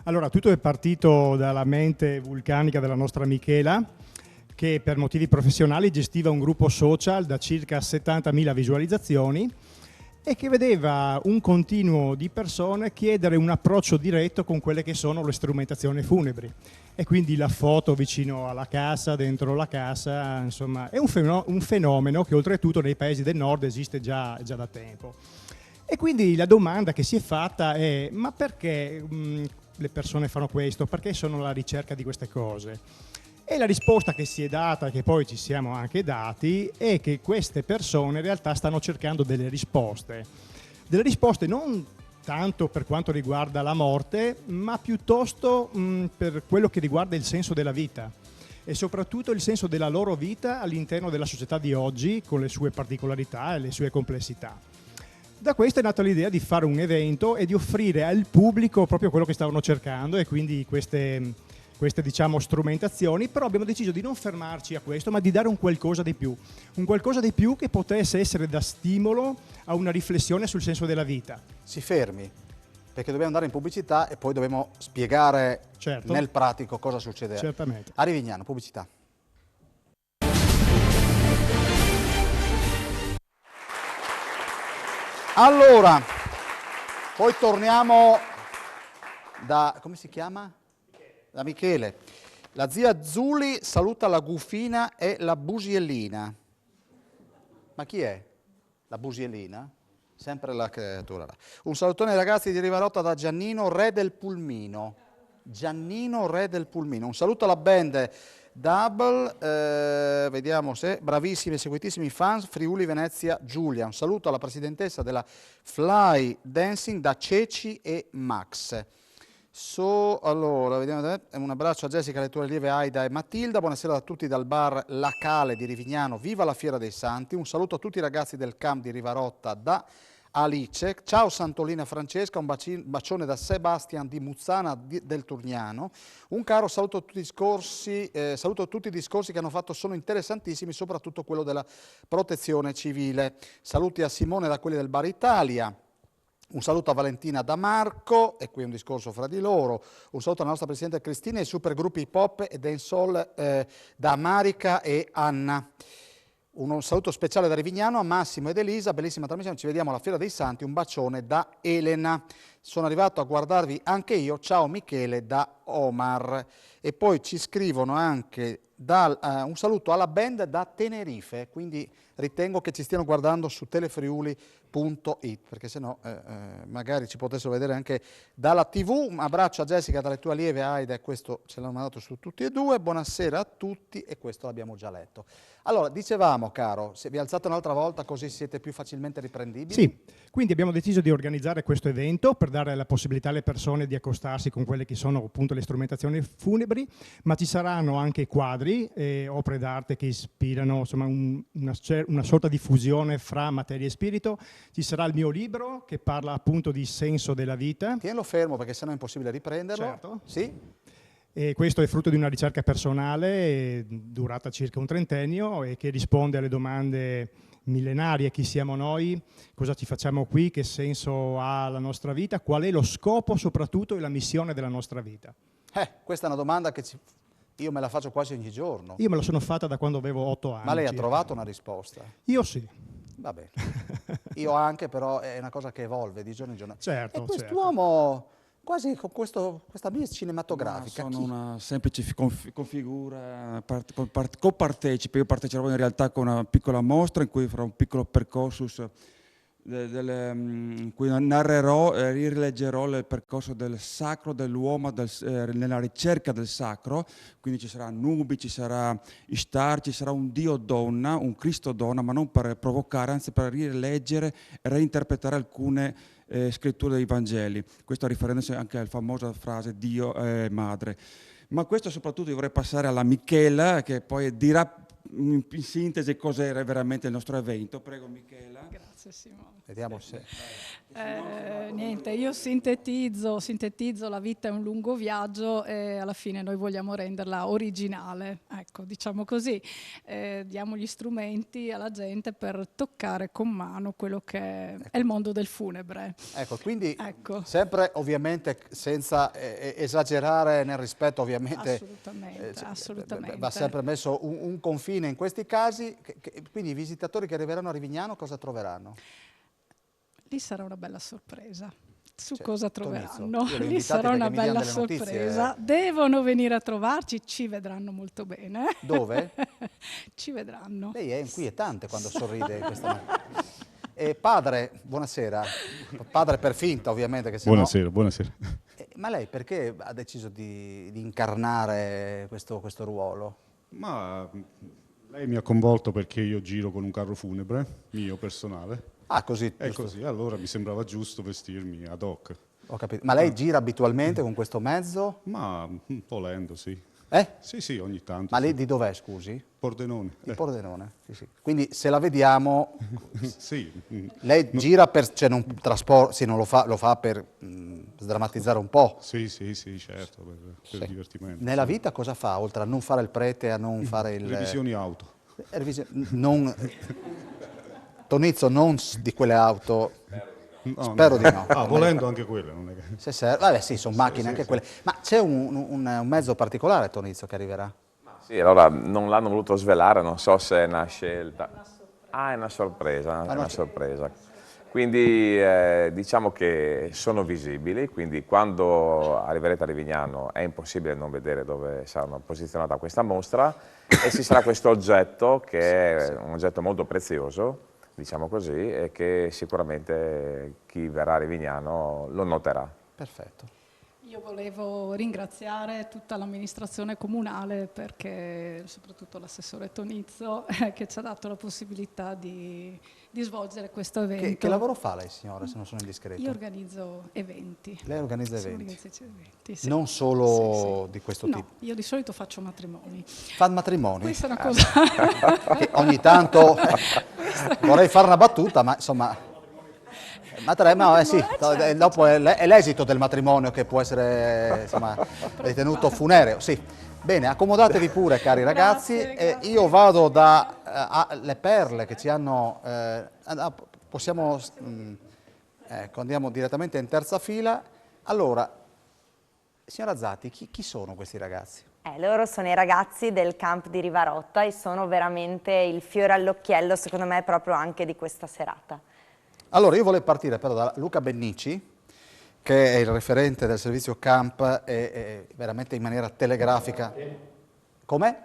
Allora, tutto è partito dalla mente vulcanica della nostra Michela, che per motivi professionali gestiva un gruppo social da circa 70.000 visualizzazioni e che vedeva un continuo di persone chiedere un approccio diretto con quelle che sono le strumentazioni funebri. E quindi la foto vicino alla casa, dentro la casa, insomma, è un fenomeno che oltretutto nei paesi del nord esiste già da tempo. E quindi la domanda che si è fatta è: ma perché le persone fanno questo? Perché sono alla ricerca di queste cose? E la risposta che si è data, che poi ci siamo anche dati, è che queste persone in realtà stanno cercando delle risposte non tanto per quanto riguarda la morte, ma piuttosto per quello che riguarda il senso della vita e soprattutto il senso della loro vita all'interno della società di oggi, con le sue particolarità e le sue complessità. Da questo è nata l'idea di fare un evento e di offrire al pubblico proprio quello che stavano cercando, e quindi queste queste diciamo strumentazioni, però abbiamo deciso di non fermarci a questo, ma di dare un qualcosa di più che potesse essere da stimolo a una riflessione sul senso della vita. Si fermi, perché dobbiamo andare in pubblicità e poi dobbiamo spiegare nel pratico cosa succede. Certamente. A Rivignano, pubblicità. Allora, poi torniamo da, come si chiama? Da Michele. La zia Zuli saluta la Gufina e la Busiellina. Ma chi è? La Busiellina? Sempre la creatura là. Un salutone ai ragazzi di Rivarotta da Giannino, re del Pulmino. Giannino, re del Pulmino. Un saluto alla band Double, vediamo se, bravissimi e seguitissimi fans, Friuli Venezia Giulia. Un saluto alla presidentessa della Fly Dancing da Ceci e Max. Allora, vediamo, un abbraccio a Jessica, le tue allieve Aida e Matilda, buonasera a tutti dal bar La Cale di Rivignano, viva la Fiera dei Santi, un saluto a tutti i ragazzi del camp di Rivarotta da Alice, ciao Santolina Francesca, un bacione da Sebastian di Muzzana del Turniano, un caro saluto a tutti i discorsi che hanno fatto, sono interessantissimi, soprattutto quello della protezione civile. Saluti a Simone da quelli del Bar Italia. Un saluto a Valentina da Marco, e qui un discorso fra di loro. Un saluto alla nostra Presidente Cristina e ai supergruppi hip hop e dancehall da Marica e Anna. Un saluto speciale da Rivignano a Massimo ed Elisa, bellissima trasmissione, ci vediamo alla Fiera dei Santi, un bacione da Elena. Sono arrivato a guardarvi anche io, ciao Michele da Omar. E poi ci scrivono anche un saluto alla band da Tenerife, quindi ritengo che ci stiano guardando su telefriuli.it, perché sennò magari ci potessero vedere anche dalla TV. Un abbraccio a Jessica dalle tue allieve Aida, e questo ce l'hanno mandato su tutti e due. Buonasera a tutti, e questo l'abbiamo già letto. Allora, dicevamo, caro, se vi alzate un'altra volta così siete più facilmente riprendibili. Sì, quindi abbiamo deciso di organizzare questo evento per dare la possibilità alle persone di accostarsi con quelle che sono appunto le strumentazioni funebri, ma ci saranno anche quadri e opere d'arte che ispirano, insomma, una sorta di fusione fra materia e spirito. Ci sarà il mio libro che parla appunto di senso della vita. Tienilo fermo perché sennò è impossibile riprenderlo. Certo. Sì. E questo è frutto di una ricerca personale durata circa un trentennio e che risponde alle domande millenarie: chi siamo noi, cosa ci facciamo qui, che senso ha la nostra vita, qual è lo scopo soprattutto e la missione della nostra vita. Questa è una domanda che io me la faccio quasi ogni giorno. Io me la sono fatta da quando avevo 8 anni. Ma lei ha circa. trovato una risposta? Io sì. Va bene. Io anche, però è una cosa che evolve di giorno in giorno. Certo, e quest'uomo, quasi con questa mia cinematografica. Sono una semplice configura, copartecipe. Io parteciperò in realtà con una piccola mostra in cui farò un piccolo percorsus in cui narrerò e rileggerò il percorso del sacro dell'uomo nella ricerca del sacro. Quindi ci sarà Nubi, ci sarà Ishtar, ci sarà un Dio donna, un Cristo donna, ma non per provocare, anzi per rileggere e reinterpretare alcune scritture dei Vangeli. Questo riferendosi anche alla famosa frase Dio è madre. Ma questo soprattutto io vorrei passare alla Michela, che poi dirà in sintesi cos'era veramente il nostro evento. Prego Michela. Grazie Simone. Vediamo se... Niente, io sintetizzo, la vita è un lungo viaggio e alla fine noi vogliamo renderla originale, ecco, diciamo così. Diamo gli strumenti alla gente per toccare con mano quello che è il mondo del funebre. Ecco, quindi sempre ovviamente senza esagerare nel rispetto, ovviamente. Assolutamente. Va sempre messo un confine in questi casi. Quindi i visitatori che arriveranno a Rivignano cosa troveranno? Lì sarà una bella sorpresa. Su cosa troveranno? Io li ho Lì invitati sarà perché una mi diano bella delle sorpresa. notizie. Devono venire a trovarci, ci vedranno molto bene. Dove? Ci vedranno. Lei è inquietante quando sorride questa mattina. Padre, buonasera. Padre per finta, ovviamente. Che Buonasera, buonasera. Ma lei perché ha deciso di incarnare questo ruolo? Ma lei mi ha coinvolto perché io giro con un carro funebre, mio personale. Ah, così. È così, allora mi sembrava giusto vestirmi ad hoc. Ho capito. Ma lei gira abitualmente con questo mezzo? Ma volendo, sì. Sì, sì, ogni tanto. Ma lei di dov'è, scusi? Pordenone. Di Pordenone, sì, sì. Quindi se la vediamo, sì. Lei gira per, cioè non trasporta, sì, non lo fa per sdrammatizzare un po'. Sì, sì, sì, certo, per divertimento. Nella sì. vita cosa fa, oltre a non fare il prete, a non fare il... Revisioni auto. Tonizzo, non di quelle auto... No, Spero di no. Volendo anche quelle. Non è che... Se serve, vabbè sì, sono macchine sì, anche sì. quelle. Ma c'è un mezzo particolare, Tonizio, che arriverà? Sì, allora non l'hanno voluto svelare, non so se è una scelta. Ah, è una sorpresa, è una sorpresa. Quindi diciamo che sono visibili, quindi quando arriverete a Livignano è impossibile non vedere dove sarà posizionata questa mostra e ci sarà questo oggetto che è un oggetto molto prezioso, diciamo così, e che sicuramente chi verrà a Livignano lo noterà. Perfetto. Io volevo ringraziare tutta l'amministrazione comunale, perché soprattutto l'assessore Tonizzo che ci ha dato la possibilità di svolgere questo evento. Che lavoro fa lei, signora, se non sono indiscreto? Io organizzo eventi. Lei organizza Sì, eventi? organizzazione eventi, sì. Non solo Sì. di questo No, tipo? io di solito faccio matrimoni. Fa matrimoni? Questa è una cosa... Che ogni tanto vorrei fare una battuta, ma insomma... sì, dopo è l'esito del matrimonio che può essere insomma, ritenuto funereo. Sì. Bene, accomodatevi pure, cari ragazzi. Grazie. Io vado dalle perle che ci hanno... possiamo... ecco, andiamo direttamente in terza fila. Allora, signora Zatti, chi sono questi ragazzi? Loro sono i ragazzi del camp di Rivarotta e sono veramente il fiore all'occhiello, secondo me, proprio anche di questa serata. Allora, io volevo partire però da Luca Bennici, che è il referente del servizio camp e veramente in maniera telegrafica. Com'è?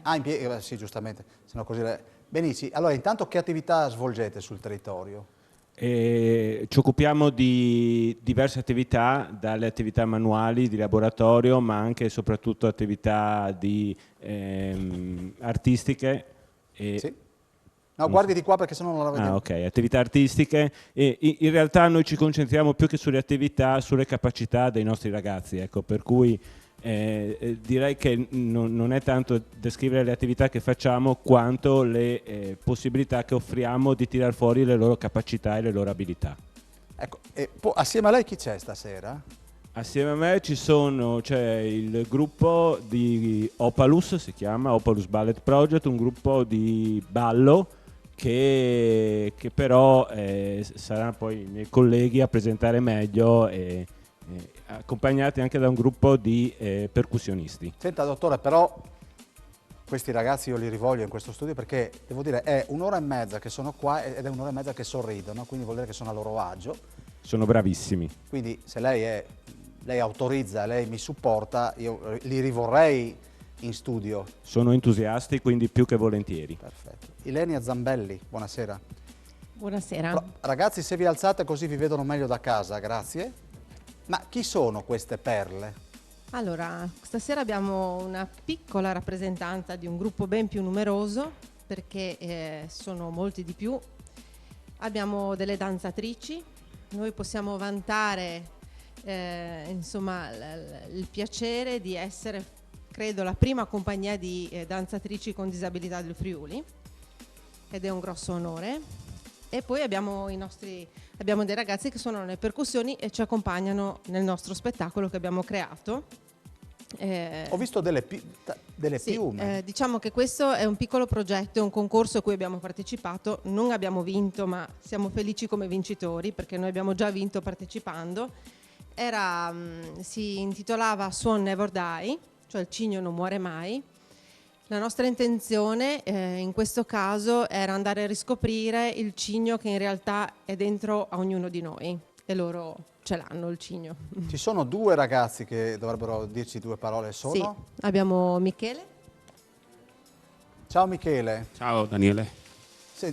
Ah, in piedi, sì, giustamente. Sennò così... Bennici, allora intanto che attività svolgete sul territorio? Ci occupiamo di diverse attività, dalle attività manuali di laboratorio, ma anche e soprattutto attività artistiche. Sì. No, guardi di qua perché sennò non la vedo. Ah, ok, attività artistiche e in realtà noi ci concentriamo più che sulle attività, sulle capacità dei nostri ragazzi, ecco, per cui direi che non è tanto descrivere le attività che facciamo quanto le possibilità che offriamo di tirar fuori le loro capacità e le loro abilità. Ecco, assieme a lei chi c'è stasera? Assieme a me c'è il gruppo di Opalus, si chiama Opalus Ballet Project, un gruppo di ballo che però saranno poi i miei colleghi a presentare meglio, accompagnati anche da un gruppo di percussionisti. Senta dottore, però questi ragazzi io li rivoglio in questo studio perché devo dire è un'ora e mezza che sono qua ed è un'ora e mezza che sorridono, quindi vuol dire che sono a loro agio. Sono bravissimi. Quindi se lei autorizza, lei mi supporta, io li rivorrei in studio. Sono entusiasti, quindi più che volentieri. Perfetto. Ilenia Zambelli, buonasera. Buonasera. Però, ragazzi, se vi alzate così vi vedono meglio da casa, grazie. Ma chi sono queste perle? Allora, stasera abbiamo una piccola rappresentanza di un gruppo ben più numeroso, perché sono molti di più. Abbiamo delle danzatrici, noi possiamo vantare insomma il piacere di essere, credo, la prima compagnia di danzatrici con disabilità del Friuli, ed è un grosso onore. E poi abbiamo dei ragazzi che suonano le percussioni e ci accompagnano nel nostro spettacolo che abbiamo creato. Ho visto delle piume. Diciamo che questo è un piccolo progetto, è un concorso a cui abbiamo partecipato, non abbiamo vinto, ma siamo felici come vincitori perché noi abbiamo già vinto partecipando. Si intitolava Swan Never Die, cioè il cigno non muore mai. La nostra intenzione in questo caso era andare a riscoprire il cigno che in realtà è dentro a ognuno di noi, e loro ce l'hanno il cigno. Ci sono due ragazzi che dovrebbero dirci due parole, sono? Sì, abbiamo Michele. Ciao Michele. Ciao Daniele.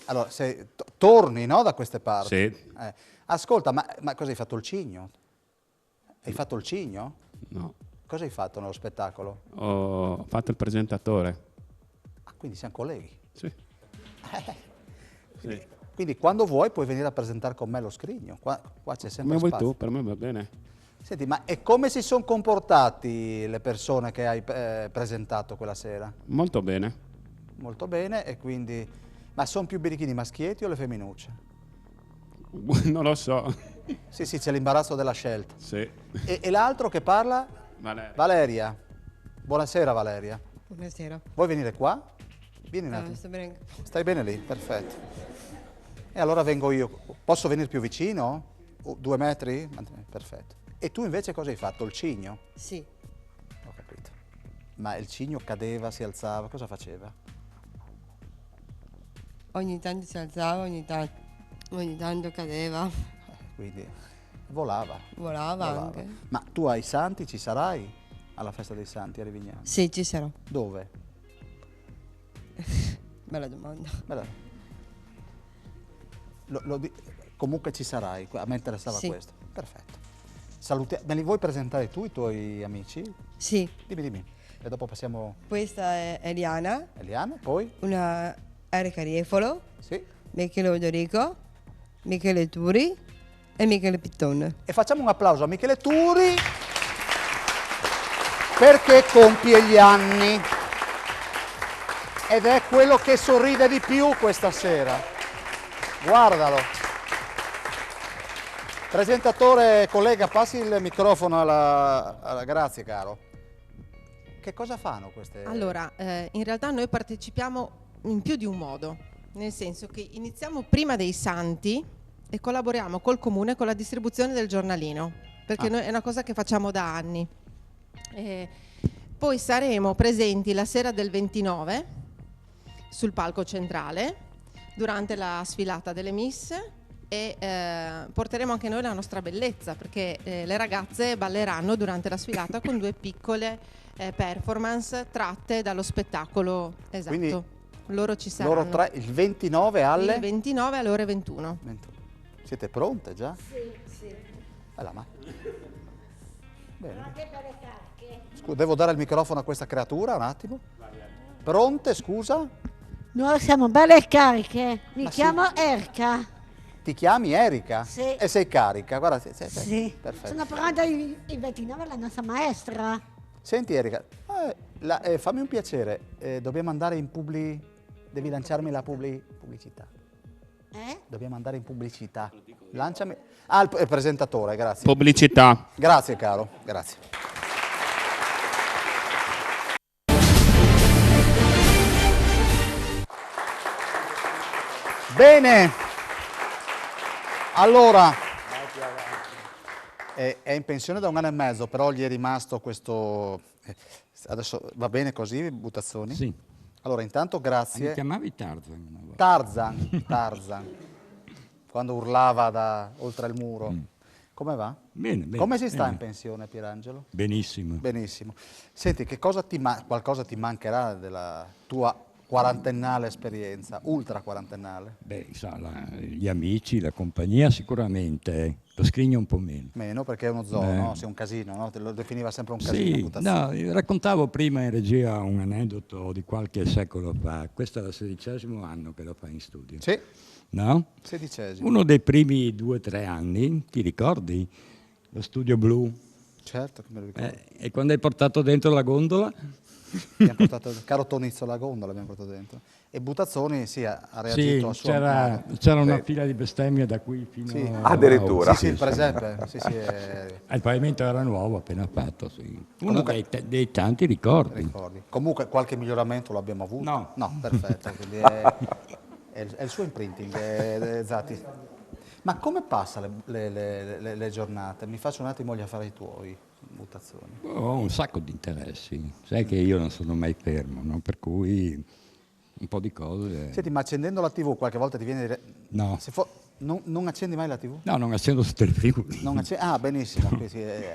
Allora, torni, no, da queste parti? Sì. Ascolta, ma cosa hai fatto, il cigno? Hai fatto il cigno? No. Cosa hai fatto nello spettacolo? Ho fatto il presentatore. Ah, quindi siamo colleghi? Sì. Quindi quando vuoi puoi venire a presentare con me lo scrigno. Qua c'è sempre Come vuoi spazio. tu, per me va bene. Senti, ma e come si sono comportati le persone che hai presentato quella sera? Molto bene. Molto bene, e quindi... Ma sono più birichini maschietti o le femminucce? Non lo so. Sì, sì, c'è l'imbarazzo della scelta. Sì. E l'altro che parla? Valeria. Valeria. Buonasera Valeria. Buonasera. Vuoi venire qua? Vieni un attimo. Sto bene. Stai bene lì? Perfetto. E allora vengo io. Posso venire più vicino? 2 metri? Perfetto. E tu invece cosa hai fatto? Il cigno? Sì. Ho capito. Ma il cigno cadeva, si alzava, cosa faceva? Ogni tanto si alzava, ogni tanto cadeva. Quindi volava. Volava anche. Ma tu ai Santi ci sarai? Alla festa dei Santi a Rivignano? Sì, ci sarò. Dove? Bella domanda. Comunque ci sarai, a me interessava Sì. questo. Perfetto. Me li vuoi presentare tu i tuoi amici? Sì. Dimmi. E dopo passiamo... Questa è Eliana. Eliana, poi? Una Erika Riefolo. Sì. Michele Odorico. Michele Turi e Michele Pittone. E facciamo un applauso a Michele Turi perché compie gli anni ed è quello che sorride di più questa sera. Guardalo. Presentatore, collega, passi il microfono alla... Grazie, caro. Che cosa fanno queste? Allora, in realtà noi partecipiamo in più di un modo, nel senso che iniziamo prima dei Santi e collaboriamo col comune con la distribuzione del giornalino, perché noi è una cosa che facciamo da anni. Poi saremo presenti la sera del 29 sul palco centrale durante la sfilata delle Miss e porteremo anche noi la nostra bellezza, perché le ragazze balleranno durante la sfilata con 2 piccole performance tratte dallo spettacolo. Esatto. Quindi loro ci saranno. Loro tre, il 29 alle? Il 29 alle ore 21. Siete pronte già? Sì. Ma... Bene. Devo dare il microfono a questa creatura un attimo. Pronte, scusa? Noi siamo belle e cariche. Mi Ma chiamo Erika. Ti chiami Erika? Sì. E sei carica? Guarda, Sì. Perfetto. Sono pronta il 29 la nostra maestra. Senti Erika, fammi un piacere, dobbiamo andare in devi lanciarmi la pubblicità. Dobbiamo andare in pubblicità. Lanciami. Ah, il presentatore, grazie. Pubblicità. Grazie caro, grazie. Bene, allora, è in pensione da 1 anno e mezzo, però gli è rimasto questo... Adesso va bene così, Buttazzoni? Sì. Allora, intanto grazie. Mi chiamavi Tarzan una volta. Tarzan, quando urlava da oltre il muro. Come va? Bene. Come si sta bene. in pensione, Pierangelo? Benissimo. Benissimo. Senti, qualcosa ti mancherà della tua quarantennale esperienza, ultra quarantennale? Beh, gli amici, la compagnia sicuramente, lo scrigno un po' meno. Meno perché è uno zoo, no? Sei un casino, no? Te lo definiva sempre un casino. Sì, no, raccontavo prima in regia un aneddoto di qualche secolo fa. Questo è il 16° anno che lo fa in studio. Sì. No? 16°. Uno dei primi 2 o 3 anni, ti ricordi? Lo studio blu. Certo che me lo ricordo. E quando hai portato dentro la gondola? Abbiamo portato, caro Tonizzo, la gondola abbiamo portato dentro. E Buttazzoni ha reagito a suo modo. C'era una fila di bestemmie da qui fino a... Addirittura. Sì, per esempio. Il pavimento era nuovo, appena fatto. Sì. Uno dei tanti ricordi. Comunque qualche miglioramento l'abbiamo avuto? No, perfetto. Quindi è il suo imprinting, esatto. Ma come passa le giornate? Mi faccio un attimo gli affari tuoi, Buttazzoni. Ho un sacco di interessi, sai che io non sono mai fermo, no? Per cui un po' di cose... Senti, ma accendendo la TV qualche volta ti viene... No. Non accendi mai la TV? No, non accendo tutte le Friuli. Benissimo,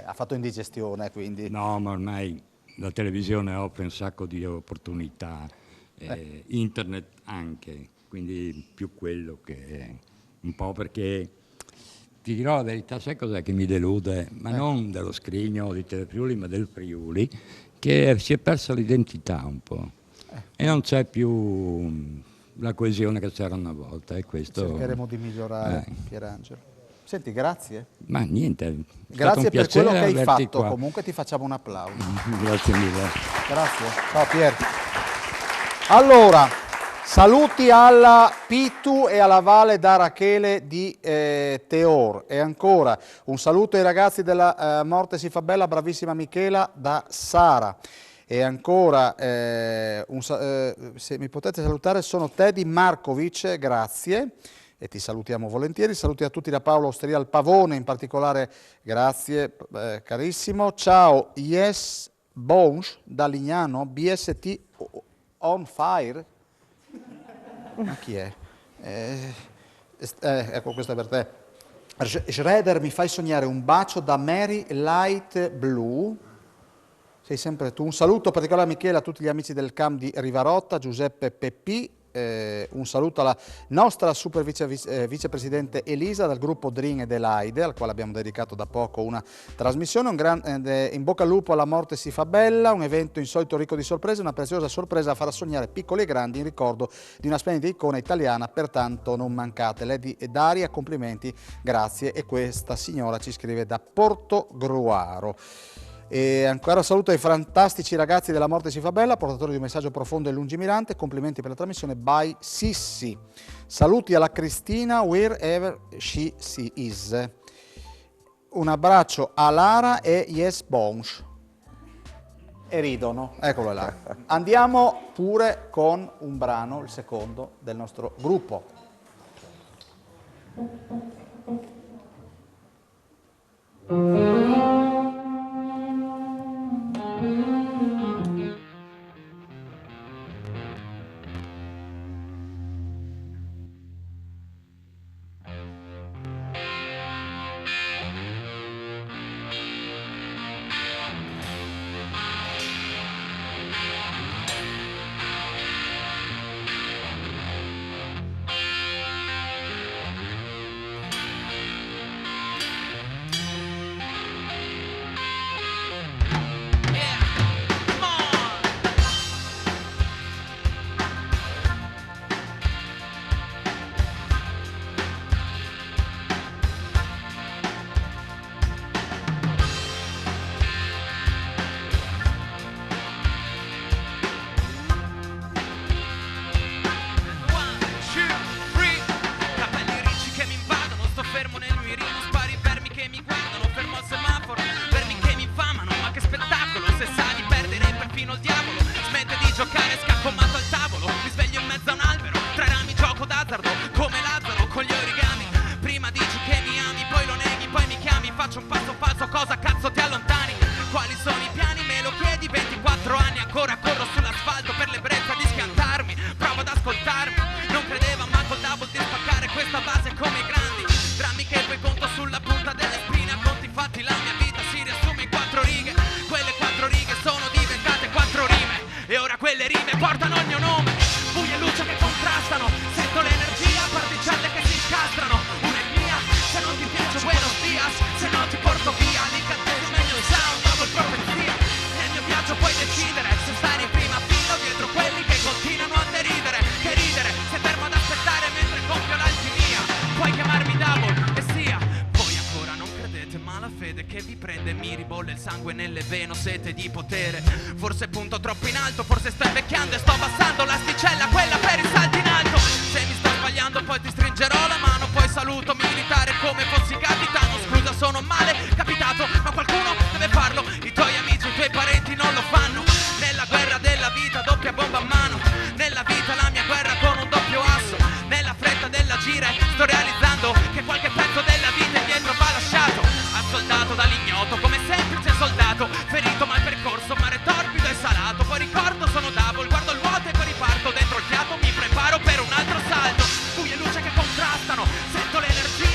ha fatto indigestione, quindi... No, ma ormai la televisione offre un sacco di opportunità, internet anche, quindi più quello che... Un po' perché, ti dirò la verità, sai cos'è che mi delude? Ma non dello scrigno di Telefriuli, ma del Friuli, che si è persa l'identità un po'. E non c'è più la coesione che c'era una volta. E questo, cercheremo di migliorare, Pierangelo. Senti, grazie. Ma niente, è stato Grazie un per quello piacere che hai averti fatto, qua. comunque ti facciamo un applauso. Grazie mille. Grazie, ciao Pier. Allora, saluti alla Pitu e alla Valle da Rachele di Teor. E ancora un saluto ai ragazzi della Morte si fa bella, bravissima Michela da Sara. E ancora, se mi potete salutare, sono Teddy Markovic, grazie. E ti salutiamo volentieri. Saluti a tutti da Paolo Osteria al Pavone, in particolare, grazie carissimo. Ciao, Yes Bones da Lignano, BST on fire. Ma chi è? Ecco, questo è per te. Schroeder, mi fai sognare un bacio da Mary Light Blue. Sei sempre tu. Un saluto particolare a Michele, a tutti gli amici del CAM di Rivarotta, Giuseppe Peppi. Un saluto alla nostra super vicepresidente Elisa dal gruppo Drin e dell'Aide, al quale abbiamo dedicato da poco una trasmissione. Un grande in bocca al lupo alla Morte si fa bella, un evento insolito ricco di sorprese, una preziosa sorpresa farà sognare piccoli e grandi in ricordo di una splendida icona italiana, pertanto non mancate. Lady e Daria, complimenti, grazie. E questa signora ci scrive da Portogruaro. E ancora saluto ai fantastici ragazzi della Morte si fa bella, portatori di un messaggio profondo e lungimirante. Complimenti per la trasmissione by Sissi. Saluti alla Cristina wherever she is. Un abbraccio a Lara e Yes Bones. E ridono, eccolo là. Andiamo pure con un brano, il secondo del nostro gruppo. Sete di potere, forse punto troppo in alto, forse sto invecchiando e sto abbassando l'asticella, quella per i salti in alto. Se mi sto sbagliando poi ti stringerò la mano, poi saluto militare come fossi capitano. Scusa, sono male capitato, ma qualcuno deve farlo. I tuoi amici, i tuoi parenti non lo fanno. Nella guerra della vita doppia bomba a mano, nella vita la mia guerra con un doppio asso. Nella fretta dell'agire sto realizzando che qualche pezzo della vita indietro va lasciato. Assoldato dall'ignoto come semplice soldato, ferito mal percorso, mare torbido e salato. Poi ricordo sono double, guardo il vuoto e poi riparto. Dentro il fiato mi preparo per un altro salto. Buio e luce che contrastano, sento l'energia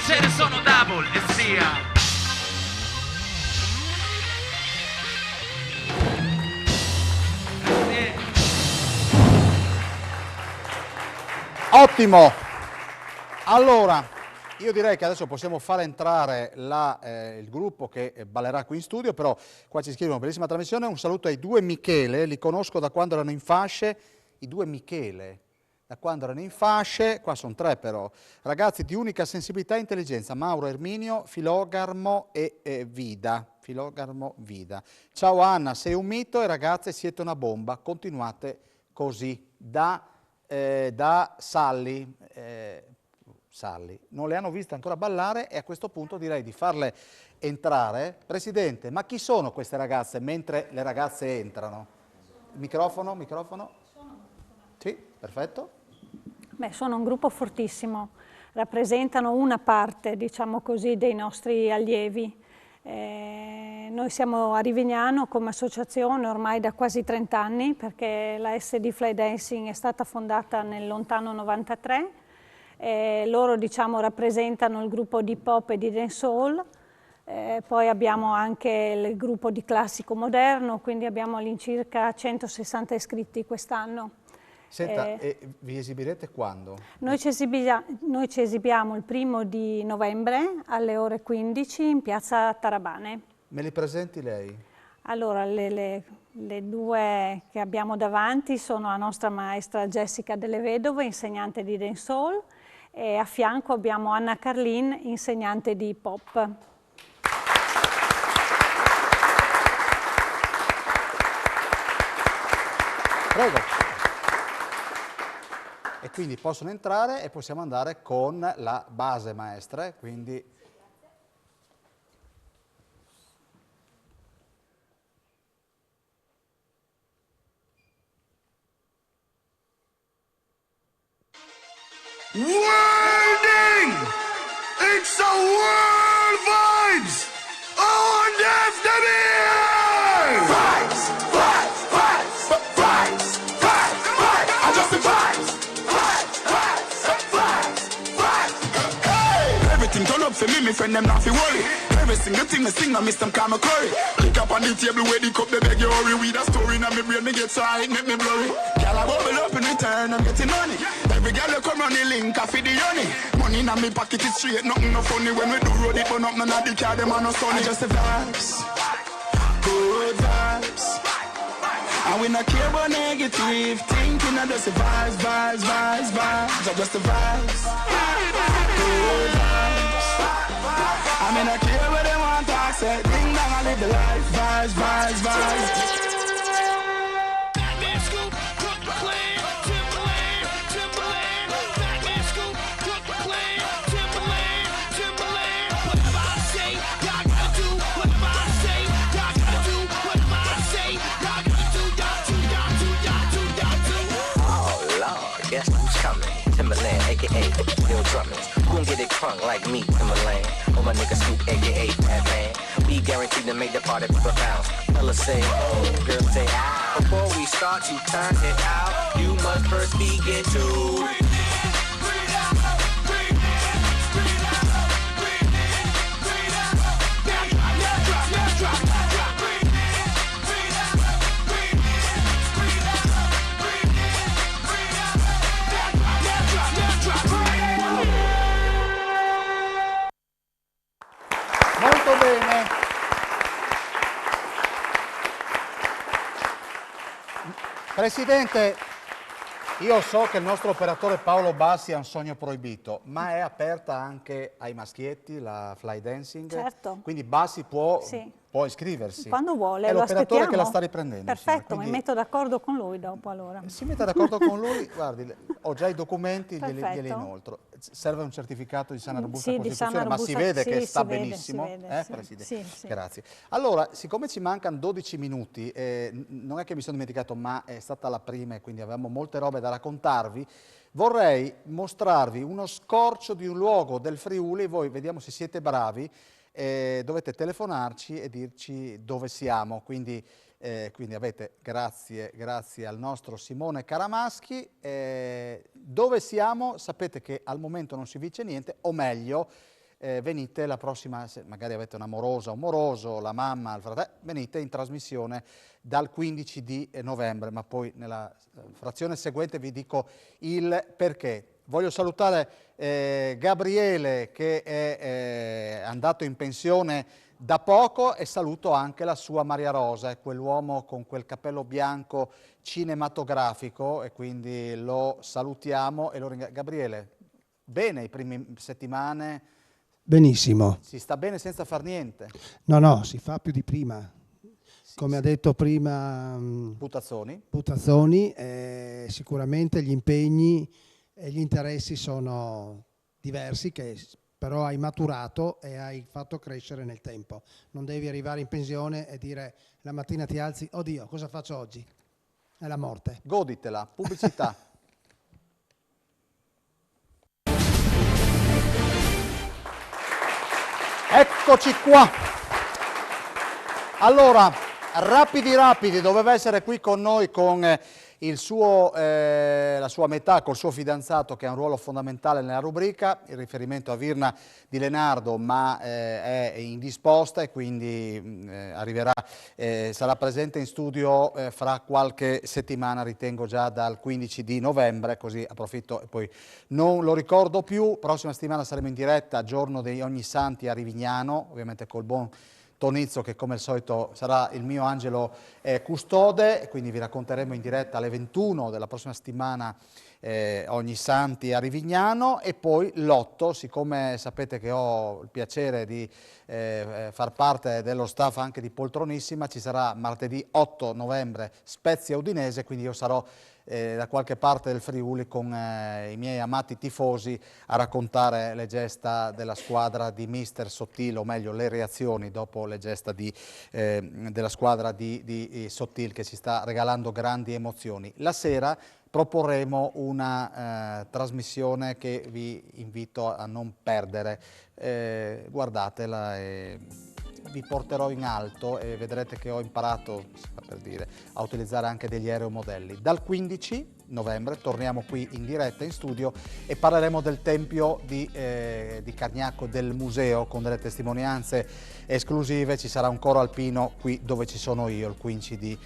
piacere sono double e sia. Ottimo! Allora, io direi che adesso possiamo fare entrare il gruppo che ballerà qui in studio, però qua ci scrivono, bellissima trasmissione, un saluto ai due Michele, li conosco da quando erano in fasce, i due Michele, da quando erano in fasce, qua sono tre però, ragazzi di unica sensibilità e intelligenza, Mauro, Erminio, Filogarmo e Vida. Filogarmo Vida. Ciao Anna, sei un mito e ragazze siete una bomba, continuate così. Da Sally, non le hanno viste ancora ballare e a questo punto direi di farle entrare. Presidente, ma chi sono queste ragazze mentre le ragazze entrano? Microfono? Sì, perfetto. Beh, sono un gruppo fortissimo, rappresentano una parte, diciamo così, dei nostri allievi. Noi siamo a Rivignano come associazione ormai da quasi 30 anni perché la SD Fly Dancing è stata fondata nel lontano 93. Loro diciamo rappresentano il gruppo di pop e di dancehall, poi abbiamo anche il gruppo di classico moderno, quindi abbiamo all'incirca 160 iscritti quest'anno. Senta, e vi esibirete quando? Noi ci esibiamo il 1° novembre alle ore 15 in piazza Tarabane. Me li presenti lei? Allora, le due che abbiamo davanti sono la nostra maestra Jessica Delle Vedove, insegnante di dancehall, e a fianco abbiamo Anna Carlin, insegnante di pop. Prego. E quindi possono entrare e possiamo andare con la base maestre, quindi... Worlding! It's a world vibes! On FDB! Vibes! Vibes! Vibes! Vibes! Vibes! Vibes! I just the vibes! Everything turn up for me friend, them not fi worry. Every single thing I sing, I miss them call me curry. Lick up on the table where the cup, they beg you hurry. With a story now me brain, me get so high, make me blurry. Girl, I bubble up in return, I'm getting money. Every girl you come round the link, I feed the honey. Money in my pocket is straight, nothing no funny. When we do road it, burn up, none of the car, them are no sunny. Just the vibes, good vibes. And we not care about negative thinking, I just the vibes, vibes, vibes, vibes. Just the vibes, good vibes. I mean I care what they want to say, ding dong, I live the life, vibes, vibes, vibes. Timberland, aka Bill Drummond. Who gon' get it crunk like me, Timberland? Or my nigga Scoop, aka Batman. We guaranteed to make the party bounce. Fellas say, oh, girls say, ah. Before we start to turn it out, you must first begin to. Molto bene. Presidente, io so che il nostro operatore Paolo Bassi ha un sogno proibito, ma è aperta anche ai maschietti la fly dancing? Certo. Quindi Bassi può, Sì. può iscriversi? Quando vuole, È lo l'operatore aspettiamo. che la sta riprendendo. Perfetto, insomma, mi quindi metto d'accordo con lui dopo allora. si metta d'accordo con lui, guardi, ho già i documenti, glieli Perfetto. inoltro. Serve un certificato di sana robusta Sì, di Costituzione, sana ma si robusta- vede sì, che si sta vede, benissimo, si vede, sì. Presidente? Sì, sì. Grazie. Allora, siccome ci mancano 12 minuti, non è che mi sono dimenticato, ma è stata la prima e quindi avevamo molte robe da raccontarvi, vorrei mostrarvi uno scorcio di un luogo del Friuli, voi vediamo se siete bravi, dovete telefonarci e dirci dove siamo, quindi avete, grazie al nostro Simone Caramaschi, dove siamo, sapete che al momento non si dice niente, o meglio, venite la prossima, se magari avete un'amorosa, un moroso, la mamma, il fratello, venite in trasmissione dal 15 di novembre, ma poi nella frazione seguente vi dico il perché. Voglio salutare Gabriele che è andato in pensione da poco, e saluto anche la sua Maria Rosa, quell'uomo con quel cappello bianco cinematografico, e quindi lo salutiamo e lo ringraziamo. Gabriele, bene i primi settimane? Benissimo. Si sta bene senza far niente? No, si fa più di prima. Come ha detto prima Putazzoni, sicuramente gli impegni e gli interessi sono diversi, che però hai maturato e hai fatto crescere nel tempo. Non devi arrivare in pensione e dire la mattina ti alzi, oddio, cosa faccio oggi? È la morte. Goditela, pubblicità. Eccoci qua. Allora, rapidi, doveva essere qui con noi con la sua metà, col suo fidanzato, che ha un ruolo fondamentale nella rubrica, il riferimento a Virna Di Lenardo, ma è indisposta e quindi arriverà, sarà presente in studio fra qualche settimana, ritengo già dal 15 di novembre, così approfitto e poi non lo ricordo più. Prossima settimana saremo in diretta, giorno degli Ognissanti a Rivignano, ovviamente col buon Tonizzo, che come al solito sarà il mio angelo custode, quindi vi racconteremo in diretta alle 21 della prossima settimana Ognissanti a Rivignano. E poi l'8, siccome sapete che ho il piacere di far parte dello staff anche di Poltronissima, ci sarà martedì 8 novembre Spezia Udinese, quindi io sarò da qualche parte del Friuli con i miei amati tifosi a raccontare le gesta della squadra di Mister Sottil, o meglio le reazioni dopo le gesta della squadra di Sottil, che ci sta regalando grandi emozioni. La sera proporremo una trasmissione che vi invito a non perdere, guardatela e vi porterò in alto e vedrete che ho imparato, per dire, a utilizzare anche degli aeromodelli. Dal 15 novembre torniamo qui in diretta in studio e parleremo del tempio di Cagnacco, del museo, con delle testimonianze esclusive. Ci sarà un coro alpino qui dove ci sono io il 15 di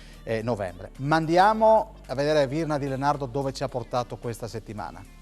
novembre. Ma andiamo a vedere Virna Di Lenardo dove ci ha portato questa settimana.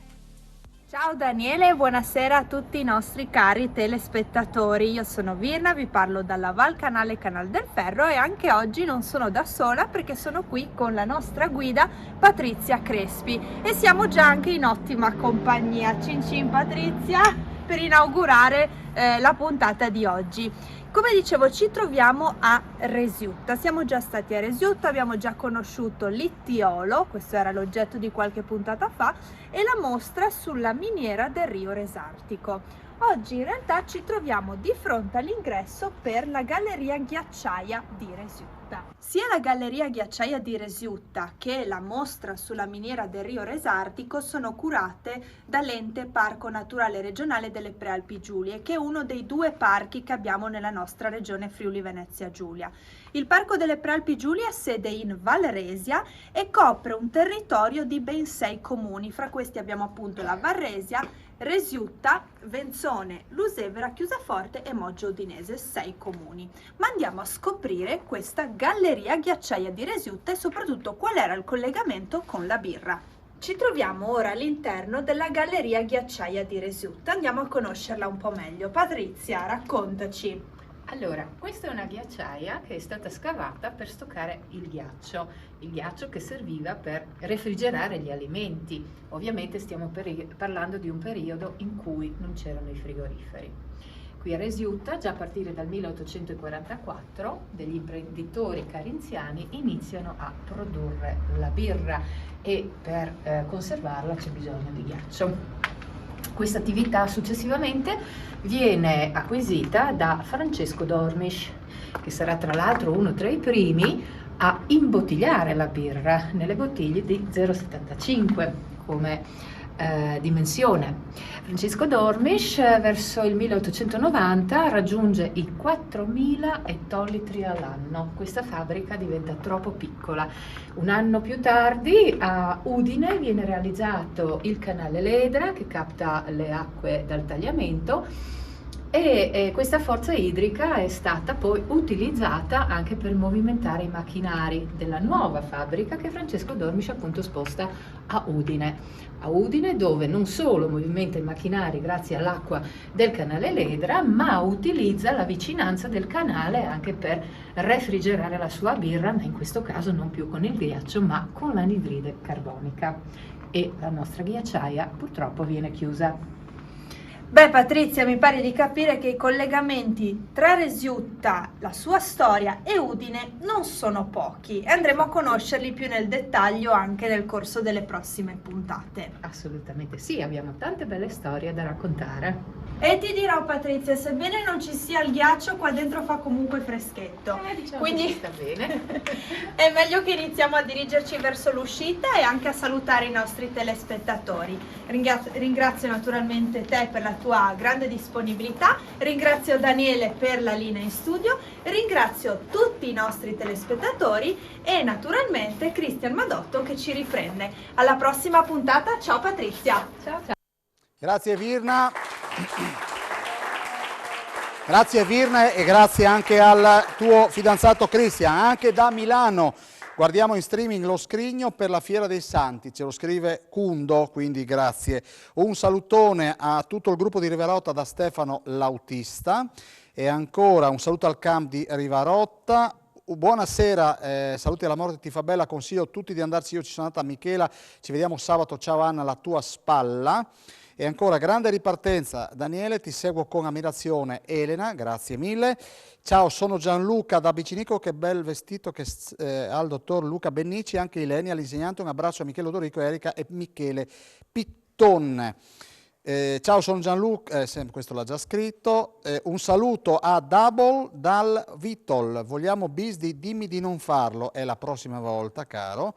Ciao Daniele, buonasera a tutti i nostri cari telespettatori. Io sono Virna, vi parlo dalla Val Canale Canal del Ferro, e anche oggi non sono da sola perché sono qui con la nostra guida Patrizia Crespi e siamo già anche in ottima compagnia. Cin cin Patrizia, per inaugurare la puntata di oggi. Come dicevo, ci troviamo a Resiutta, siamo già stati a Resiutta, abbiamo già conosciuto l'Ittiolo, questo era l'oggetto di qualche puntata fa, e la mostra sulla miniera del Rio Resartico. Oggi in realtà ci troviamo di fronte all'ingresso per la Galleria Ghiacciaia di Resiutta. Sia la Galleria Ghiacciaia di Resiutta che la mostra sulla miniera del Rio Resartico sono curate dall'Ente Parco Naturale Regionale delle Prealpi Giulie, che è uno dei due parchi che abbiamo nella nostra regione Friuli Venezia Giulia. Il Parco delle Prealpi Giulie ha sede in Val Resia e copre un territorio di ben 6 comuni, fra questi abbiamo appunto la Varresia, Resiutta, Venzone, Lusevera, Chiusaforte e Moggio Udinese, 6 comuni. Ma andiamo a scoprire questa Galleria Ghiacciaia di Resiutta e soprattutto qual era il collegamento con la birra. Ci troviamo ora all'interno della Galleria Ghiacciaia di Resiutta, andiamo a conoscerla un po' meglio. Patrizia, raccontaci. Allora, questa è una ghiacciaia che è stata scavata per stoccare il ghiaccio che serviva per refrigerare gli alimenti. Ovviamente stiamo parlando di un periodo in cui non c'erano i frigoriferi. Qui a Resiutta, già a partire dal 1844, degli imprenditori carinziani iniziano a produrre la birra e per conservarla c'è bisogno di ghiaccio. Questa attività successivamente viene acquisita da Francesco Dormisch, che sarà tra l'altro uno tra i primi a imbottigliare la birra nelle bottiglie di 0,75 come dimensione. Francesco Dormisch verso il 1890 raggiunge i 4.000 ettolitri all'anno. Questa fabbrica diventa troppo piccola. Un anno più tardi a Udine viene realizzato il canale Ledra che capta le acque dal tagliamento E questa forza idrica è stata poi utilizzata anche per movimentare i macchinari della nuova fabbrica che Francesco Dormice appunto sposta a Udine, dove non solo movimenta i macchinari grazie all'acqua del canale Ledra, ma utilizza la vicinanza del canale anche per refrigerare la sua birra, ma in questo caso non più con il ghiaccio ma con l'anidride carbonica. E la nostra ghiacciaia purtroppo viene chiusa. Beh Patrizia, mi pare di capire che i collegamenti tra Resiutta, la sua storia e Udine non sono pochi e andremo a conoscerli più nel dettaglio anche nel corso delle prossime puntate. Assolutamente sì, abbiamo tante belle storie da raccontare. E ti dirò Patrizia, sebbene non ci sia il ghiaccio, qua dentro fa comunque freschetto. Diciamo quindi che sta bene. è meglio che iniziamo a dirigerci verso l'uscita e anche a salutare i nostri telespettatori. Ringrazio naturalmente te per la tua grande disponibilità, ringrazio Daniele per la linea in studio, ringrazio tutti i nostri telespettatori e naturalmente Cristian Madotto che ci riprende. Alla prossima puntata, ciao Patrizia! Ciao ciao! Grazie Virna. Grazie Virna e grazie anche al tuo fidanzato Cristian, anche da Milano. Guardiamo in streaming lo scrigno per la Fiera dei Santi, ce lo scrive Cundo, quindi grazie. Un salutone a tutto il gruppo di Rivarotta da Stefano l'autista e ancora un saluto al camp di Rivarotta. Buonasera, saluti alla morte ti fa bella, consiglio a tutti di andarci, io ci sono andata a Michela, ci vediamo sabato, ciao Anna, alla tua spalla. E ancora grande ripartenza, Daniele, ti seguo con ammirazione, Elena, grazie mille. Ciao, sono Gianluca da Bicinico, che bel vestito che ha il dottor Luca Bennici, anche Ilenia, l'insegnante, un abbraccio a Michele Odorico, Erika e Michele Pitton. Ciao, sono Gianluca, questo l'ha già scritto, un saluto a Double dal Vitol, vogliamo bis di dimmi di non farlo, è la prossima volta, caro.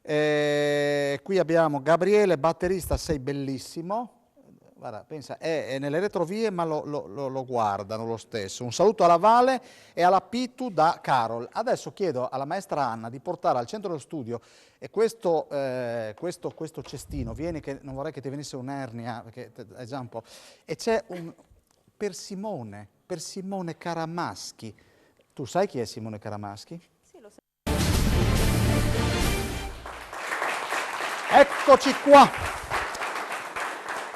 Qui abbiamo Gabriele, batterista, sei bellissimo. Guarda, pensa, è nelle retrovie ma lo guardano lo stesso. Un saluto alla Vale e alla Pitu da Carol. Adesso chiedo alla maestra Anna di portare al centro dello studio e questo cestino, vieni che non vorrei che ti venisse un'ernia, perché è già un po'. E c'è un per Simone Caramaschi. Tu sai chi è Simone Caramaschi? Eccoci qua.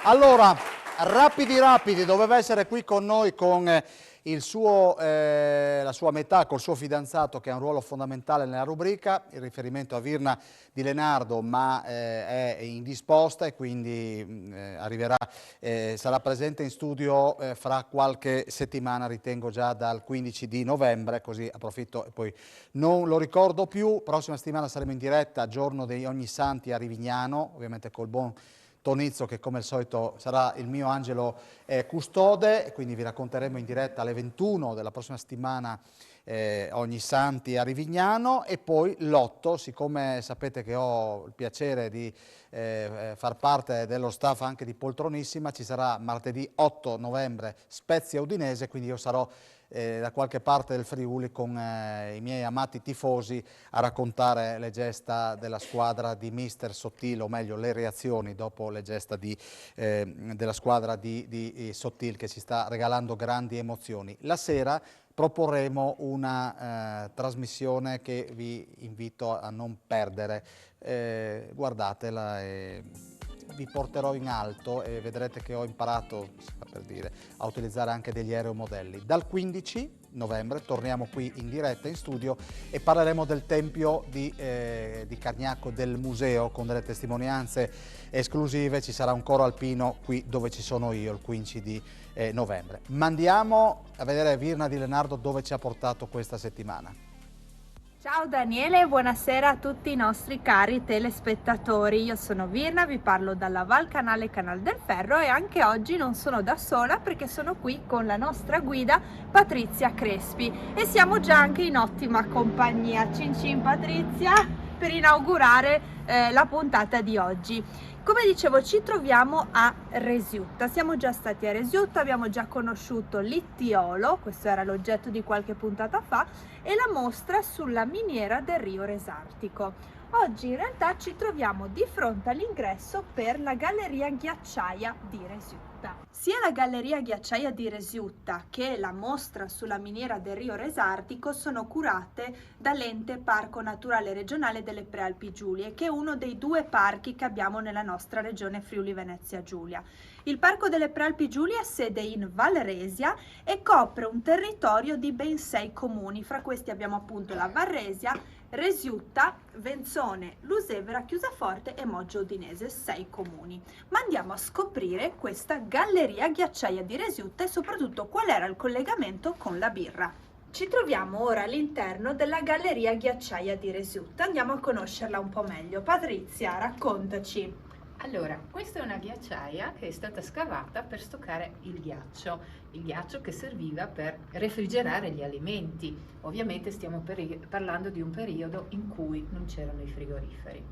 Allora, rapidi, doveva essere qui con noi con la sua metà, col suo fidanzato che ha un ruolo fondamentale nella rubrica, il riferimento a Virna Di Lenardo, ma è indisposta e quindi arriverà, sarà presente in studio fra qualche settimana, ritengo già dal 15 di novembre, così approfitto e poi non lo ricordo più. Prossima settimana saremo in diretta, giorno degli Ognissanti a Rivignano, ovviamente col buon Tonizzo che come al solito sarà il mio angelo custode, quindi vi racconteremo in diretta alle 21 della prossima settimana Ognissanti a Rivignano e poi l'8, siccome sapete che ho il piacere di far parte dello staff anche di Poltronissima, ci sarà martedì 8 novembre Spezia Udinese, quindi io sarò da qualche parte del Friuli con i miei amati tifosi a raccontare le gesta della squadra di Mister Sottil, o meglio le reazioni dopo le gesta della squadra di Sottil che ci sta regalando grandi emozioni. La sera proporremo una trasmissione che vi invito a non perdere, guardatela e vi porterò in alto e vedrete che ho imparato, per dire, a utilizzare anche degli aeromodelli. Dal 15 novembre torniamo qui in diretta in studio e parleremo del tempio di Cargnacco, del museo, con delle testimonianze esclusive. Ci sarà un coro alpino qui dove ci sono io il 15 di novembre. Ma andiamo a vedere Virna Di Lenardo dove ci ha portato questa settimana. Ciao Daniele, buonasera a tutti i nostri cari telespettatori. Io sono Virna, vi parlo dalla Val Canale Canal del Ferro e anche oggi non sono da sola perché sono qui con la nostra guida Patrizia Crespi e siamo già anche in ottima compagnia. Cin cin Patrizia, per inaugurare la puntata di oggi. Come dicevo, ci troviamo a Resiutta, siamo già stati a Resiutta, abbiamo già conosciuto l'Ittiolo, questo era l'oggetto di qualche puntata fa, e la mostra sulla miniera del Rio Resartico. Oggi in realtà ci troviamo di fronte all'ingresso per la Galleria Ghiacciaia di Resiutta. Sia la Galleria Ghiacciaia di Resiutta che la mostra sulla miniera del Rio Resartico sono curate dall'Ente Parco Naturale Regionale delle Prealpi Giulie, che è uno dei 2 parchi che abbiamo nella nostra regione Friuli Venezia Giulia. Il Parco delle Prealpi Giulie ha sede in Val Resia e copre un territorio di ben 6 comuni. Fra questi abbiamo appunto la Varresia, Resiutta, Venzone, Lusevera, Chiusaforte e Moggio Udinese, 6 comuni. Ma andiamo a scoprire questa Galleria Ghiacciaia di Resiutta e soprattutto qual era il collegamento con la birra. Ci troviamo ora all'interno della Galleria Ghiacciaia di Resiutta. Andiamo a conoscerla un po' meglio. Patrizia, raccontaci. Allora, questa è una ghiacciaia che è stata scavata per stoccare il ghiaccio che serviva per refrigerare gli alimenti. Ovviamente stiamo parlando di un periodo in cui non c'erano i frigoriferi.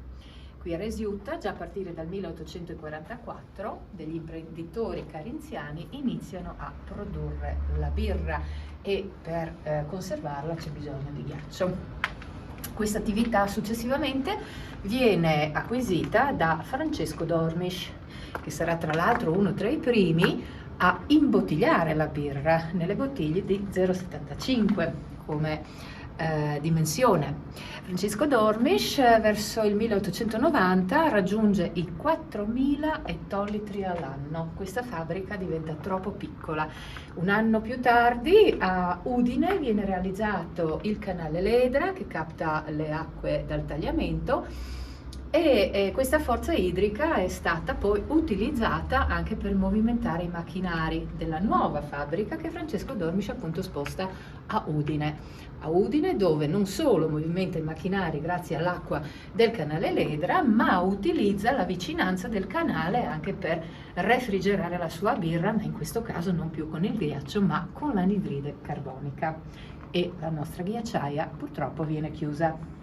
Qui a Resiutta, già a partire dal 1844, degli imprenditori carinziani iniziano a produrre la birra e per conservarla c'è bisogno di ghiaccio. Questa attività successivamente viene acquisita da Francesco Dormisch, che sarà tra l'altro uno tra i primi a imbottigliare la birra nelle bottiglie di 0,75 come dimensione. Francesco Dormisch verso il 1890 raggiunge i 4.000 ettolitri all'anno. Questa fabbrica diventa troppo piccola. Un anno più tardi a Udine viene realizzato il canale Ledra che capta le acque dal tagliamento e questa forza idrica è stata poi utilizzata anche per movimentare i macchinari della nuova fabbrica che Francesco Dormisch appunto sposta a Udine. A Udine dove non solo movimenta i macchinari grazie all'acqua del canale Ledra, ma utilizza la vicinanza del canale anche per refrigerare la sua birra, ma in questo caso non più con il ghiaccio ma con l'anidride carbonica. E la nostra ghiacciaia purtroppo viene chiusa.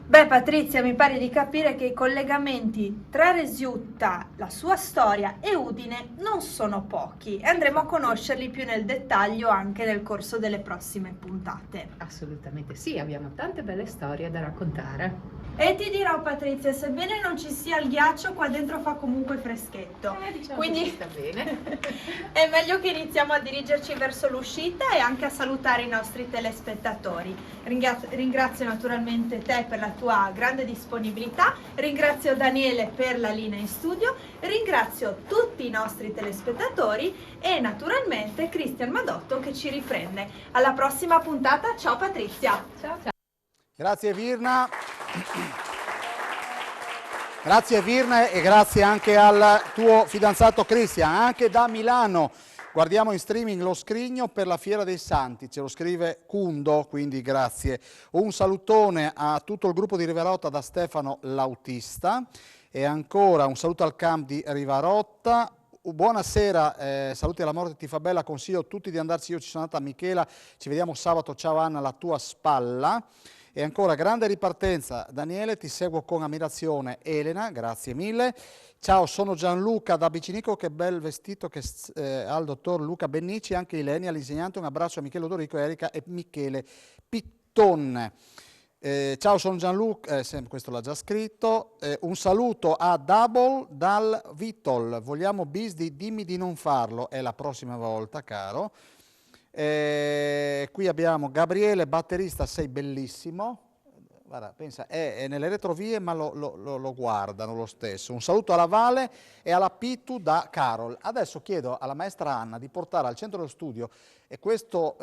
Beh Patrizia, mi pare di capire che i collegamenti tra Resiutta, la sua storia e Udine non sono pochi e andremo a conoscerli più nel dettaglio anche nel corso delle prossime puntate. Assolutamente sì, abbiamo tante belle storie da raccontare. E ti dirò Patrizia, sebbene non ci sia il ghiaccio, qua dentro fa comunque freschetto. Diciamo quindi che sta bene. è meglio che iniziamo a dirigerci verso l'uscita e anche a salutare i nostri telespettatori. Ringrazio naturalmente te per la tua grande disponibilità, ringrazio Daniele per la linea in studio, ringrazio tutti i nostri telespettatori e naturalmente Cristian Madotto che ci riprende. Alla prossima puntata, ciao Patrizia! Ciao ciao! Grazie Virna. Grazie Virna e grazie anche al tuo fidanzato Cristian, anche da Milano. Guardiamo in streaming lo scrigno per la Fiera dei Santi, ce lo scrive Cundo, quindi grazie. Un salutone a tutto il gruppo di Rivarotta da Stefano l'autista e ancora un saluto al camp di Rivarotta. Buonasera, saluti alla morte ti fa bella, consiglio a tutti di andarci, io ci sono andata a Michela, ci vediamo sabato, ciao Anna, alla tua spalla. E ancora grande ripartenza, Daniele, ti seguo con ammirazione, Elena, grazie mille. Ciao, sono Gianluca da Bicinico, che bel vestito che ha il dottor Luca Bennici, anche Ilenia, l'insegnante, un abbraccio a Michele Odorico, Erika e Michele Pitton. Ciao, sono Gianluca, questo l'ha già scritto, un saluto a Double dal Vitol, vogliamo bis di dimmi di non farlo, è la prossima volta, caro. Qui abbiamo Gabriele, batterista, sei bellissimo. Guarda, pensa, è nelle retrovie ma lo guardano lo stesso. Un saluto alla Vale e alla Pitu da Carol. Adesso chiedo alla maestra Anna di portare al centro dello studio e questo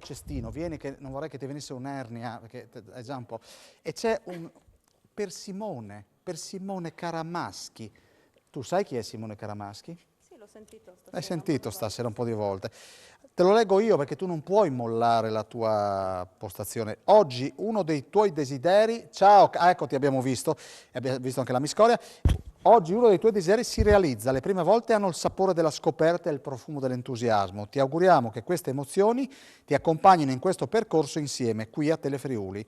cestino, vieni che non vorrei che ti venisse un'ernia, perché è già un po'. E c'è un per Simone Caramaschi. Tu sai chi è Simone Caramaschi? Sì, l'ho sentito stasera. L'hai sentito stasera un po' di volte. Te lo leggo io perché tu non puoi mollare la tua postazione. Oggi uno dei tuoi desideri, ciao, ecco ti abbiamo visto anche la miscoria, oggi uno dei tuoi desideri si realizza, le prime volte hanno il sapore della scoperta e il profumo dell'entusiasmo. Ti auguriamo che queste emozioni ti accompagnino in questo percorso insieme qui a Telefriuli.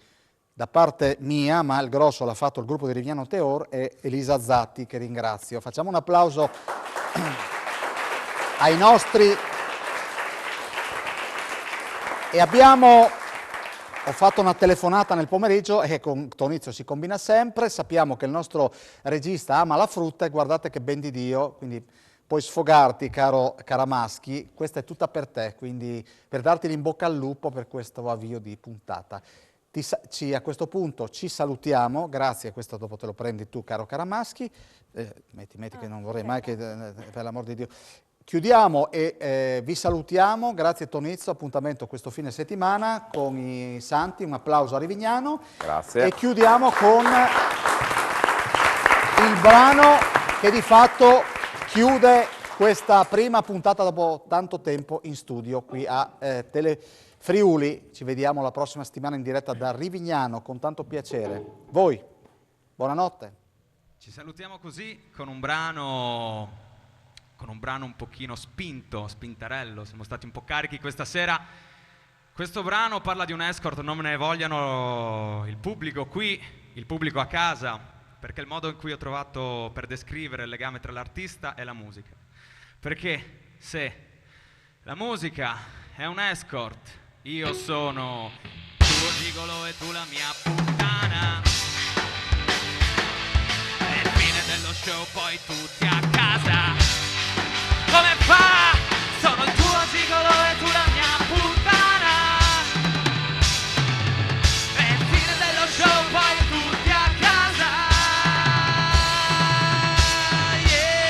Da parte mia, ma il grosso l'ha fatto il gruppo di Riviano Teor e Elisa Zatti che ringrazio. Facciamo un applauso ai nostri... E abbiamo Ho fatto una telefonata nel pomeriggio e con Tonizio si combina sempre, sappiamo che il nostro regista ama la frutta e guardate che ben di Dio, quindi puoi sfogarti, caro Caramaschi, questa è tutta per te, quindi per darti l'in bocca al lupo per questo avvio di puntata. A questo punto ci salutiamo, grazie, questo dopo te lo prendi tu, caro Caramaschi, metti che non vorrei mai che, per l'amor di Dio. Chiudiamo e vi salutiamo, grazie Tonizio, appuntamento questo fine settimana con i Santi, un applauso a Rivignano. Grazie. E chiudiamo con il brano che di fatto chiude questa prima puntata dopo tanto tempo in studio qui a Telefriuli. Ci vediamo la prossima settimana in diretta da Rivignano con tanto piacere. Voi, buonanotte. Ci salutiamo così con un brano un pochino spintarello, siamo stati un po' carichi questa sera. Questo brano parla di un escort, non me ne vogliano il pubblico qui, il pubblico a casa, perché il modo in cui ho trovato per descrivere il legame tra l'artista e la musica. Perché se la musica è un escort, io sono tuo gigolo e tu la mia puttana, è il fine dello show, poi tutti a casa. Come fa? Sono il tuo gigolo e tu la mia puttana, è il fine dello show, poi tutti a casa. Yeah.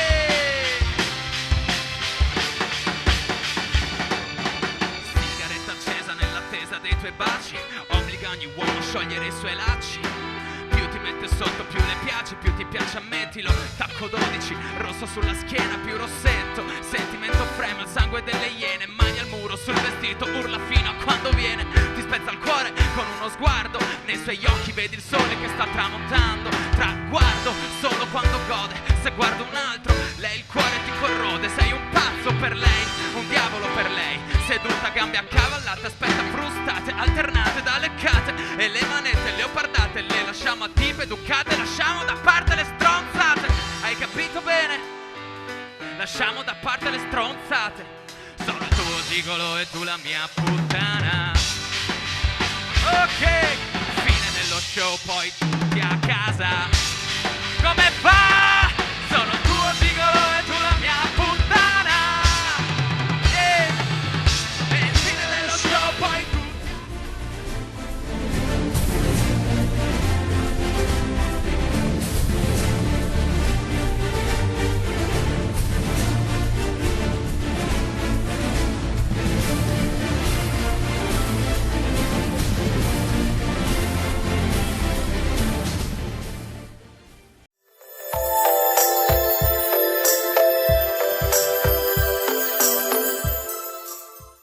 Sigaretta accesa nell'attesa dei tuoi baci, obbliga ogni uomo a sciogliere i suoi lacci. Più ti mette sotto, più le piace, più ti piace, ammettilo. Tacco 12, rosso sulla schiena, più rossetto. Sentimento freme, il sangue delle iene. Mani al muro, sul vestito, urla fino a quando viene. Ti spezza il cuore con uno sguardo. Nei suoi occhi vedi il sole che sta tramontando. Traguardo solo quando gode. Se guardo un altro, lei il cuore ti corrode. Sei un pazzo per lei, un diavolo per lei. Seduta, gambe accavallate, aspetta frustate, alternate da leccate. E le manette leopardate le lasciamo a tipe educate. Lasciamo da parte le stronzate. Hai capito bene? Lasciamo da parte le stronzate. Sono il tuo gigolo e tu la mia puttana. Ok, fine dello show, poi tutti a casa. Come fai?